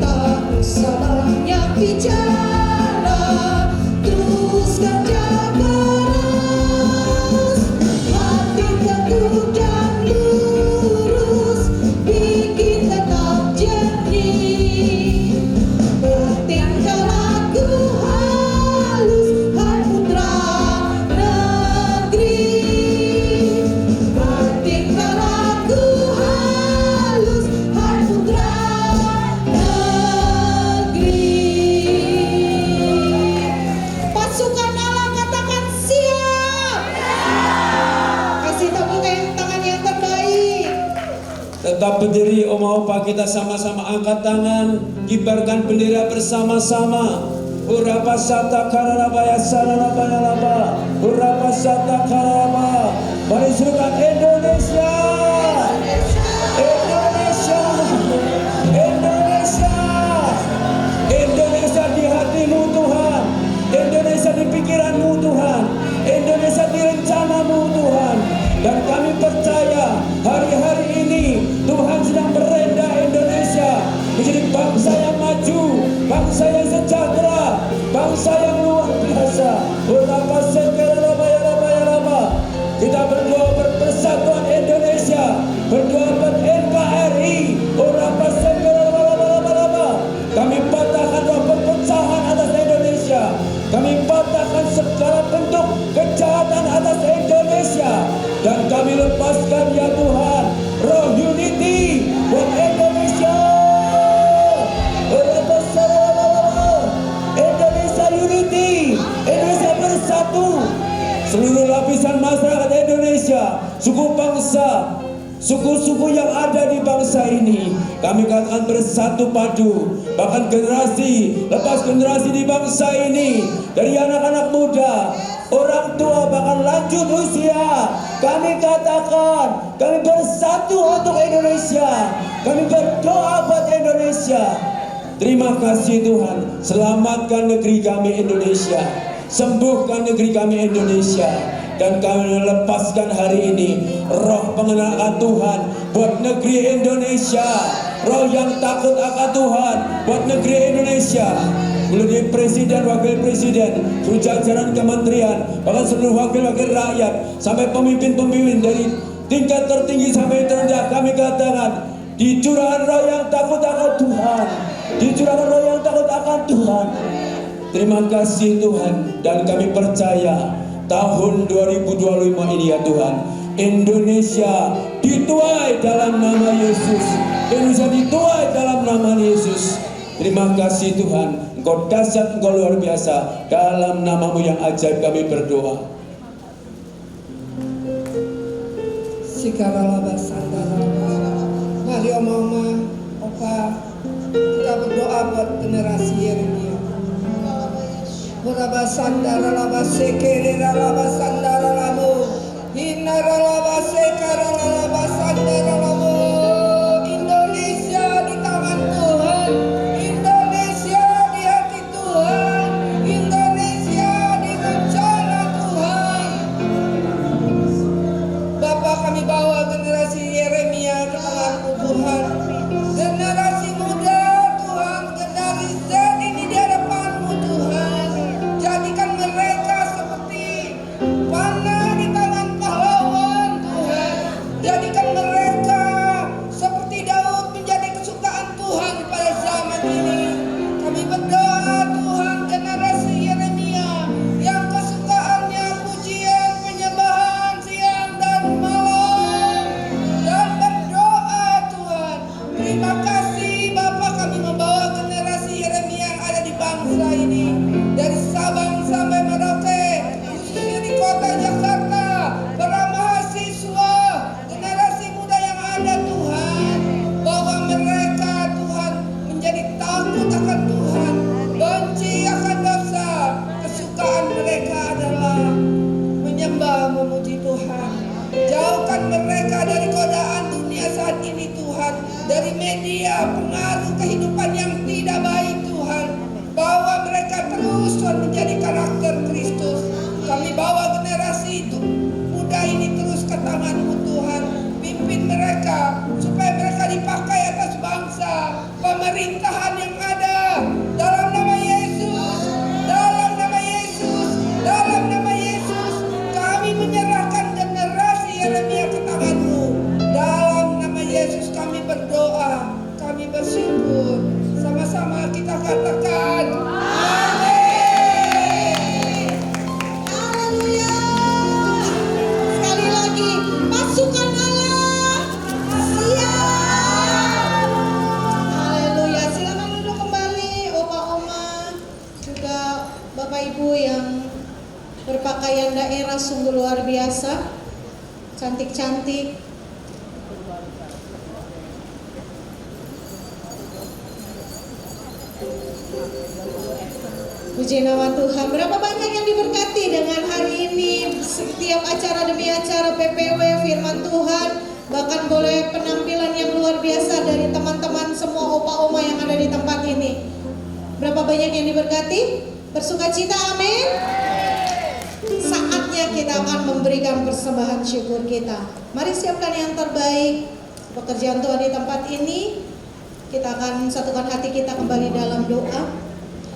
tak usah banyak bicara, teruskan jaga keras. Hati teguh dan lurus, bikin tetap jernih. Bertingkah laku halus, hai putra negeri. Bertingkah laku halus, hai putra negeri. Pasukan Allah katakan siap. Kasih tepuk tangan yang terbaik. Tetap berdiri, oma opa, kita sama-sama angkat tangan, kibarkan bendera bersama-sama. Urapa sata kararaba ya sararaba ya laba. Urapa sata kararaba. Mari serukan Indonesia. Indonesia. Indonesia. Indonesia di hatimu Tuhan. Indonesia di pikiranmu Tuhan. Indonesia di rencanamu Tuhan. Dan kami percaya hari-hari ini Tuhan sedang merendah Indonesia menjadi bangsa yang maju, bangsa yang sejahtera, bangsa yang luar biasa. Urapa sekaraba ya laba ya laba. Kita berdoa persatuan Indonesia, berdoa buat NKRI. Urapa sekaraba laba laba laba. Kami patahkan roh perpecahan atas Indonesia. Kami patahkan segala bentuk kejahatan atas Indonesia. Dan kami lepaskan ya Tuhan roh unity buat Indonesia. Indonesia unity, Indonesia bersatu. Seluruh lapisan masyarakat Indonesia, suku bangsa, suku-suku yang ada di bangsa ini, kami akan bersatu padu. Bahkan generasi lepas generasi di bangsa ini, dari anak-anak muda, orang tua, bahkan lanjut usia, kami katakan kami bersatu untuk Indonesia. Kami berdoa buat Indonesia. Terima kasih Tuhan, selamatkan negeri kami Indonesia, sembuhkan negeri kami Indonesia. Dan kami lepaskan hari ini roh pengenalan Tuhan buat negeri Indonesia, roh yang takut akan Tuhan buat negeri Indonesia. Mulai dari presiden, wakil presiden, seluruh jajaran kementerian, bahkan seluruh wakil-wakil rakyat, sampai pemimpin-pemimpin dari tingkat tertinggi sampai terendah, kami katakan dicurahkan roh yang takut akan Tuhan, dicurahkan roh yang takut akan Tuhan. Terima kasih Tuhan, dan kami percaya tahun 2025 ini ya Tuhan. Indonesia dituai dalam nama Yesus. Indonesia dituai dalam nama Yesus. Terima kasih Tuhan, Engkau dahsyat, Engkau luar biasa. Dalam namamu yang ajaib kami berdoa. Sikaralaba sandaraba. Mari mama, opa, kita berdoa buat generasi Yeremia. Beraba sandaralaba sekeralaba sandaralamu. Hinaralaba sekaralaba sandaralamu. Indonesia di tangan Tuhan. Indonesia di hati Tuhan. Indonesia di rencana Tuhan. Bapak, kami bawa generasi Yeremia ke tangan-Mu Tuhan. Generasi muda Tuhan, generasi Z ini di hadapan-Mu Tuhan. Jadikan mereka seperti panah di tangan pahlawan Tuhan. Jadikan mereka seperti Daud menjadi kesukaan Tuhan pada zaman ini. Kami berdoa Tuhan, generasi Yeremia yang kesukaannya pujian, penyembahan siang dan malam, dan berdoa Tuhan. Terima kasih Bapak, kami membawa generasi Yeremia yang ada di bangsa ini, dari Sabang sampai Merauke, khususnya di kota Jakarta, para mahasiswa, generasi muda yang ada Tuhan, bahwa mereka Tuhan menjadi takut akan Tuhan, benci akan dosa. Kesukaan mereka adalah menyembah, memuji Tuhan. Jauhkan mereka dari godaan dunia saat ini Tuhan, dari media, pengaruh kehidupan yang tidak baik Tuhan. Bawa mereka terus Tuhan menjadi karakter Kristus. Kami bawa generasi itu muda ini terus ke tangan-Mu Tuhan. Pimpin mereka supaya mereka dipakai atas bangsa, pemerintahan yang ada. Dalam nama Yesus, dalam nama Yesus, dalam nama Yesus, kami menyerahkan generasi Yeremia ke tangan-Mu. Dalam nama Yesus kami berdoa, kami bersyukur. Sama-sama kita katakan amin. Haleluya. Sekali lagi, pasukan Allah siap. Haleluya. Silakan duduk kembali, Oma-oma, juga Bapak Ibu yang berpakaian daerah sungguh luar biasa, cantik-cantik. Puji nama Tuhan. Berapa banyak yang diberkati dengan hari ini, setiap acara demi acara PPW firman Tuhan, bahkan boleh penampilan yang luar biasa dari teman-teman semua opa-oma yang ada di tempat ini. Berapa banyak yang diberkati? Bersukacita, amin. Saatnya kita akan memberikan persembahan syukur kita. Mari siapkan yang terbaik pekerjaan Tuhan di tempat ini. Kita akan satukan hati kita kembali dalam doa.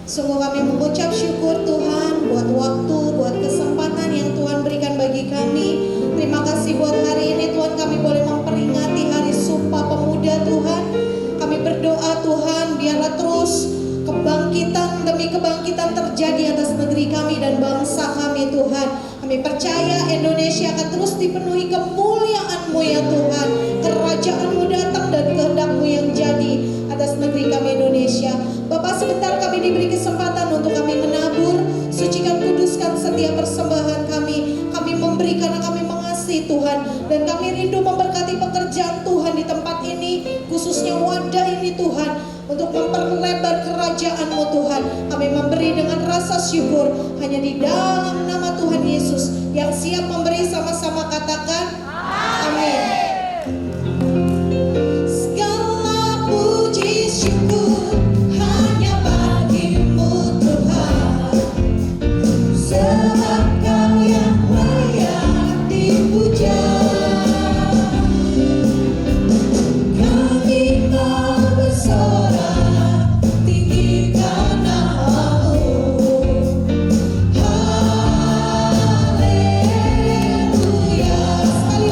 Sungguh kami mengucap syukur Tuhan buat waktu, buat kesempatan yang Tuhan berikan bagi kami. Terima kasih buat hari ini Tuhan, kami boleh memperingati Hari Sumpah Pemuda Tuhan. Kami berdoa Tuhan, biarlah terus kebangkitan demi kebangkitan terjadi atas negeri kami dan bangsa kami Tuhan. Kami percaya Indonesia akan terus dipenuhi kemuliaan-Mu ya Tuhan. Kerajaan-Mu datang dan kehendak-Mu yang jadi atas negeri kami Indonesia. Bapak, sebentar kami diberi kesempatan untuk kami menabur, sucikan, kuduskan setiap persembahan kami. Kami memberi karena kami mengasihi Tuhan, dan kami rindu memberkati pekerjaan Tuhan di tempat ini, khususnya wadah ini Tuhan, untuk memperlebar kerajaan-Mu Tuhan. Kami memberi dengan rasa syukur hanya di dalam nama Tuhan Yesus yang siap memberi. Sama-sama katakan amin. Segala puji syukur hanya bagi-Mu Tuhan, sebab Kau yang layak dipuja. Kami mau bersorak tinggikan nama-Mu. Haleluya. Sekali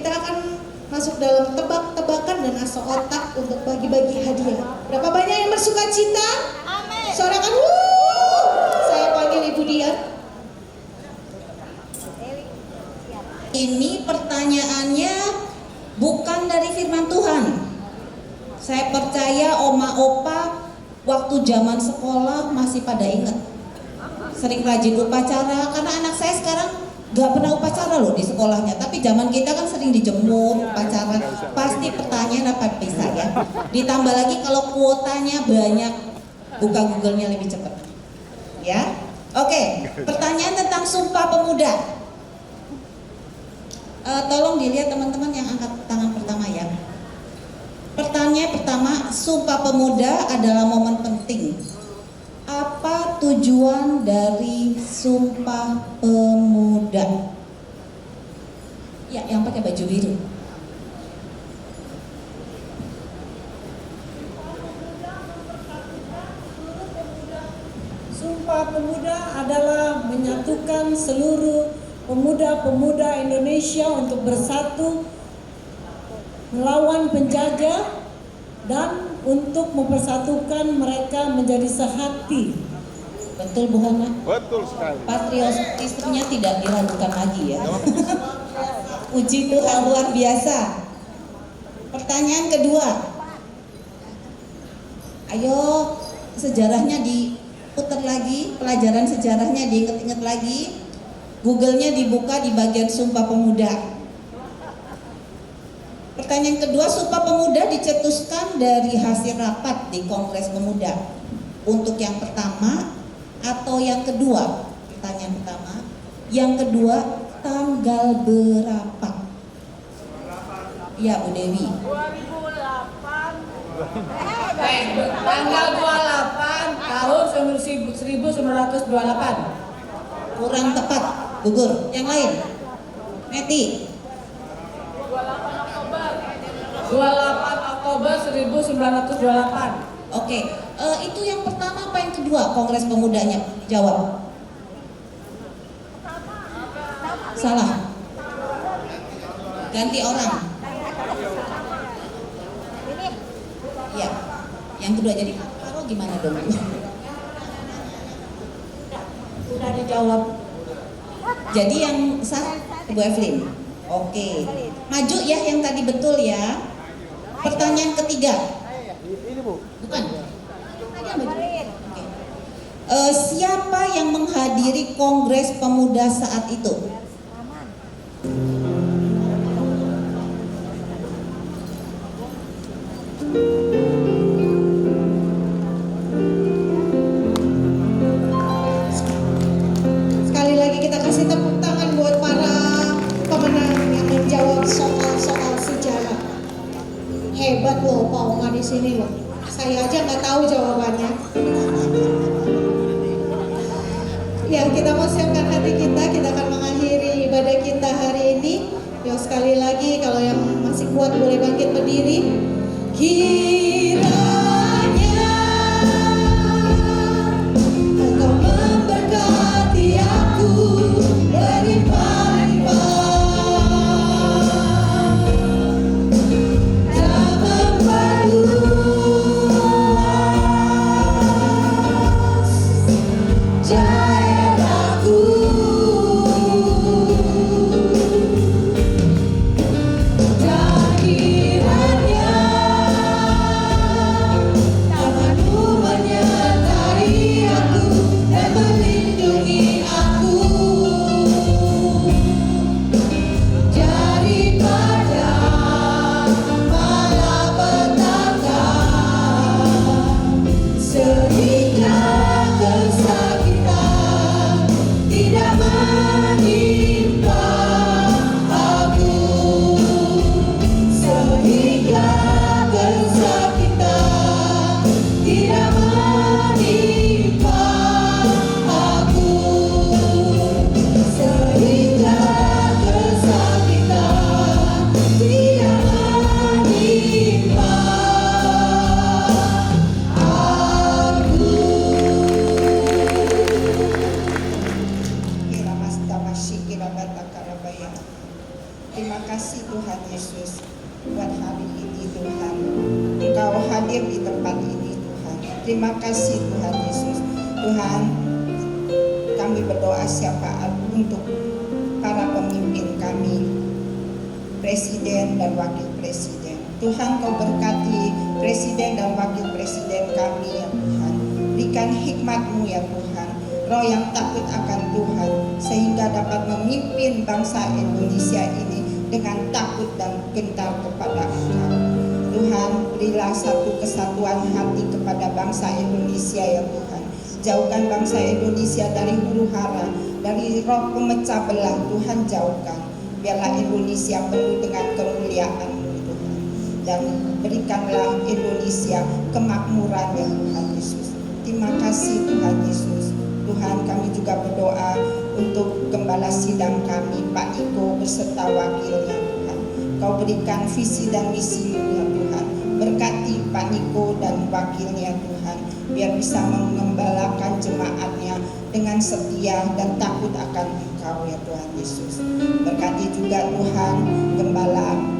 kita akan masuk dalam tebak-tebakan dan asa otak untuk bagi-bagi hadiah. Berapa banyak yang bersuka cita? Amin. Sorakan wuh. Saya panggil Ibu Dian. Ini pertanyaannya bukan dari firman Tuhan. Saya percaya oma opa waktu zaman sekolah masih pada ingat. Sering rajin upacara, karena anak saya sekarang gak pernah upacara loh di sekolahnya. Tapi zaman kita kan sering dijemur upacara. Pasti pertanyaan dapat bisa ya. Ditambah lagi kalau kuotanya banyak, buka Google-nya lebih cepat. Ya, oke. Pertanyaan tentang Sumpah Pemuda. Tolong dilihat teman-teman yang angkat tangan pertama ya. Pertanyaan pertama, Sumpah Pemuda adalah momen penting. Apa tujuan dari Sumpah Pemuda? Ya, yang pakai baju biru. Sumpah Pemuda adalah menyatukan seluruh pemuda-pemuda Indonesia untuk bersatu melawan penjajah dan untuk mempersatukan mereka menjadi sehati. Betul Bu Hana? Betul sekali. Patriotismenya tidak diragukan lagi ya. Puji Tuhan, luar biasa. Pertanyaan kedua. Ayo sejarahnya diputar lagi, pelajaran sejarahnya diingat-ingat lagi. Google-nya dibuka di bagian Sumpah Pemuda. Pertanyaan kedua, Sumpah Pemuda dicetuskan dari hasil rapat di Kongres Pemuda. Untuk yang pertama atau yang kedua? Pertanyaan pertama. Yang kedua, tanggal berapa? Ya Bu Dewi. Tanggal 28 tahun 1928. Kurang tepat, gugur. Yang lain? Meti. 28 Oktober 1928. Oke, itu yang pertama apa yang kedua? Kongres Pemudanya jawab. Salah. Ganti orang. Ya, yang kedua jadi Karo gimana dong? Sudah dijawab. Jadi yang sah Ibu Evelyn. Oke, maju ya yang tadi betul ya. Pertanyaan ketiga. Bukan. Oke. Siapa yang menghadiri Kongres Pemuda saat itu? Sekali lagi kita kasih tepuk tangan buat para pemenang yang menjawab soal-soal sejarah. Hebat loh Pak Oma di sini loh. Saya aja nggak tahu jawabannya. Ya, kita mau siapkan hati kita akan mengakhiri ibadah kita hari ini. Yuk sekali lagi kalau yang masih kuat boleh bangkit berdiri. Kiranya Engkau memberkati aku berlimpah-limpah dan memperluas daerahku. Dan kiranya Yesus. Buat hari ini Tuhan, Engkau hadir di tempat ini Tuhan. Terima kasih Tuhan Yesus. Tuhan, kami berdoa syafaat untuk para pemimpin kami, Presiden dan Wakil Presiden. Tuhan, Kau berkati Presiden dan Wakil Presiden kami ya Tuhan. Berikan hikmat-Mu ya Tuhan, roh yang takut akan Tuhan, sehingga dapat memimpin bangsa Indonesia ini dengan takut dan gentar kepada Engkau. Tuhan, berilah satu kesatuan hati kepada bangsa Indonesia ya Tuhan. Jauhkan bangsa Indonesia dari huru hara, dari roh pemecah belah. Tuhan, jauhkan. Biarlah Indonesia penuh dengan kemuliaan-Mu Tuhan. Dan berikanlah Indonesia kemakmuran ya Tuhan Yesus. Terima kasih Tuhan Yesus. Tuhan, kami juga berdoa untuk gembala sidang kami, Pak Iko beserta wakilnya Tuhan. Kau berikan visi dan misi-Mu ya Tuhan. Berkati Pak Niko dan wakilnya Tuhan, biar bisa mengembalakan jemaatnya dengan setia dan takut akan Engkau ya Tuhan Yesus. Berkati juga Tuhan gembala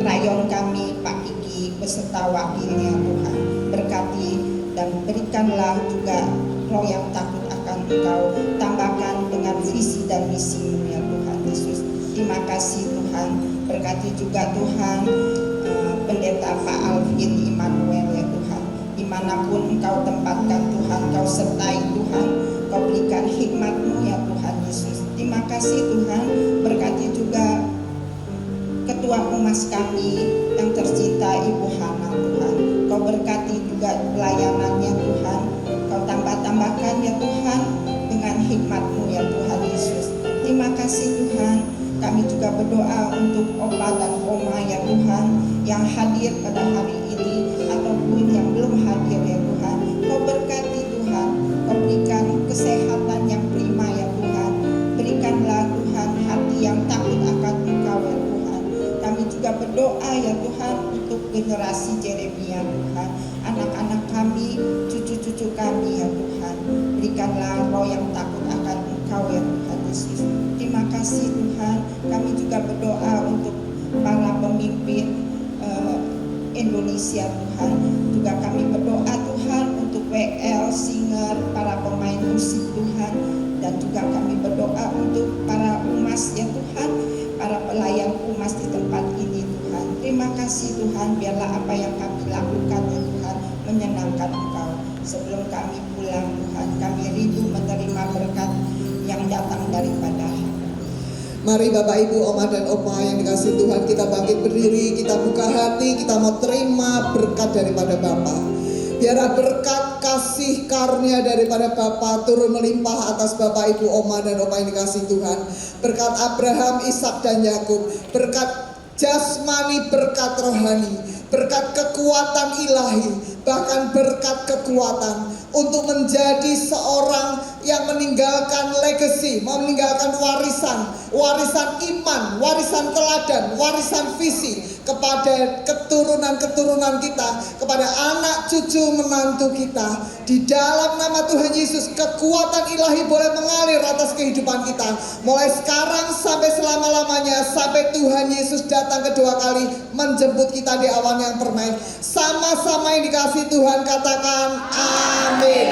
rayon kami, Pak Kiki beserta wakilnya Tuhan. Berkati dan berikanlah juga roh yang takut akan Engkau. Tambahkan dengan visi dan misi-Mu ya Tuhan Yesus. Terima kasih Tuhan. Berkati juga Tuhan Pendeta Pak Alvin Immanuel ya Tuhan. Dimanapun Engkau tempatkan Tuhan, Kau sertai Tuhan. Kau berikan hikmat-Mu ya Tuhan Yesus. Terima kasih Tuhan. Berkati juga Ketua Humas kami yang tercinta Ibu Hana Tuhan. Kau berkati juga pelayanannya Tuhan. Kau tambah-tambahkan ya Tuhan dengan hikmat-Mu ya Tuhan Yesus. Terima kasih Tuhan. Kami juga berdoa untuk Opa dan Oma ya Tuhan, yang hadir pada hari ini ataupun yang belum hadir ya Tuhan. Kau berkati Tuhan. Kau berikan kesehatan yang prima ya Tuhan. Berikanlah Tuhan hati yang takut akan Engkau ya Tuhan. Kami juga berdoa ya Tuhan untuk generasi Jeremia Tuhan, anak-anak kami, cucu-cucu kami ya Tuhan. Berikanlah roh yang takut akan Engkau ya Tuhan Yesus. Terima kasih Tuhan. Kami juga berdoa untuk para pemimpin Indonesia Tuhan. Juga kami berdoa Tuhan untuk WL, singer, para pemain musik Tuhan. Dan juga kami berdoa untuk para umas ya Tuhan, para pelayan umas di tempat ini Tuhan. Terima kasih Tuhan. Biarlah apa yang kami lakukan ya Tuhan menyenangkan Engkau. Sebelum kami pulang Tuhan, kami rindu menerima berkat yang datang daripada. Mari Bapak Ibu, Oma dan Opa yang dikasih Tuhan, kita bangkit berdiri, kita buka hati, kita mau terima berkat daripada Bapa. Biarlah berkat kasih karunia daripada Bapa turun melimpah atas Bapak Ibu, Oma dan Opa yang dikasih Tuhan. Berkat Abraham, Ishak dan Yakub, berkat jasmani, berkat rohani, berkat kekuatan ilahi, bahkan berkat kekuatan untuk menjadi seorang yang meninggalkan legacy, meninggalkan warisan iman, warisan teladan, warisan visi kepada keturunan-keturunan kita, kepada anak cucu menantu kita. Di dalam nama Tuhan Yesus, kekuatan ilahi boleh mengalir atas kehidupan kita, mulai sekarang sampai selama-lamanya, sampai Tuhan Yesus datang kedua kali menjemput kita di awan yang permai. Sama-sama yang dikasih Tuhan katakan amin.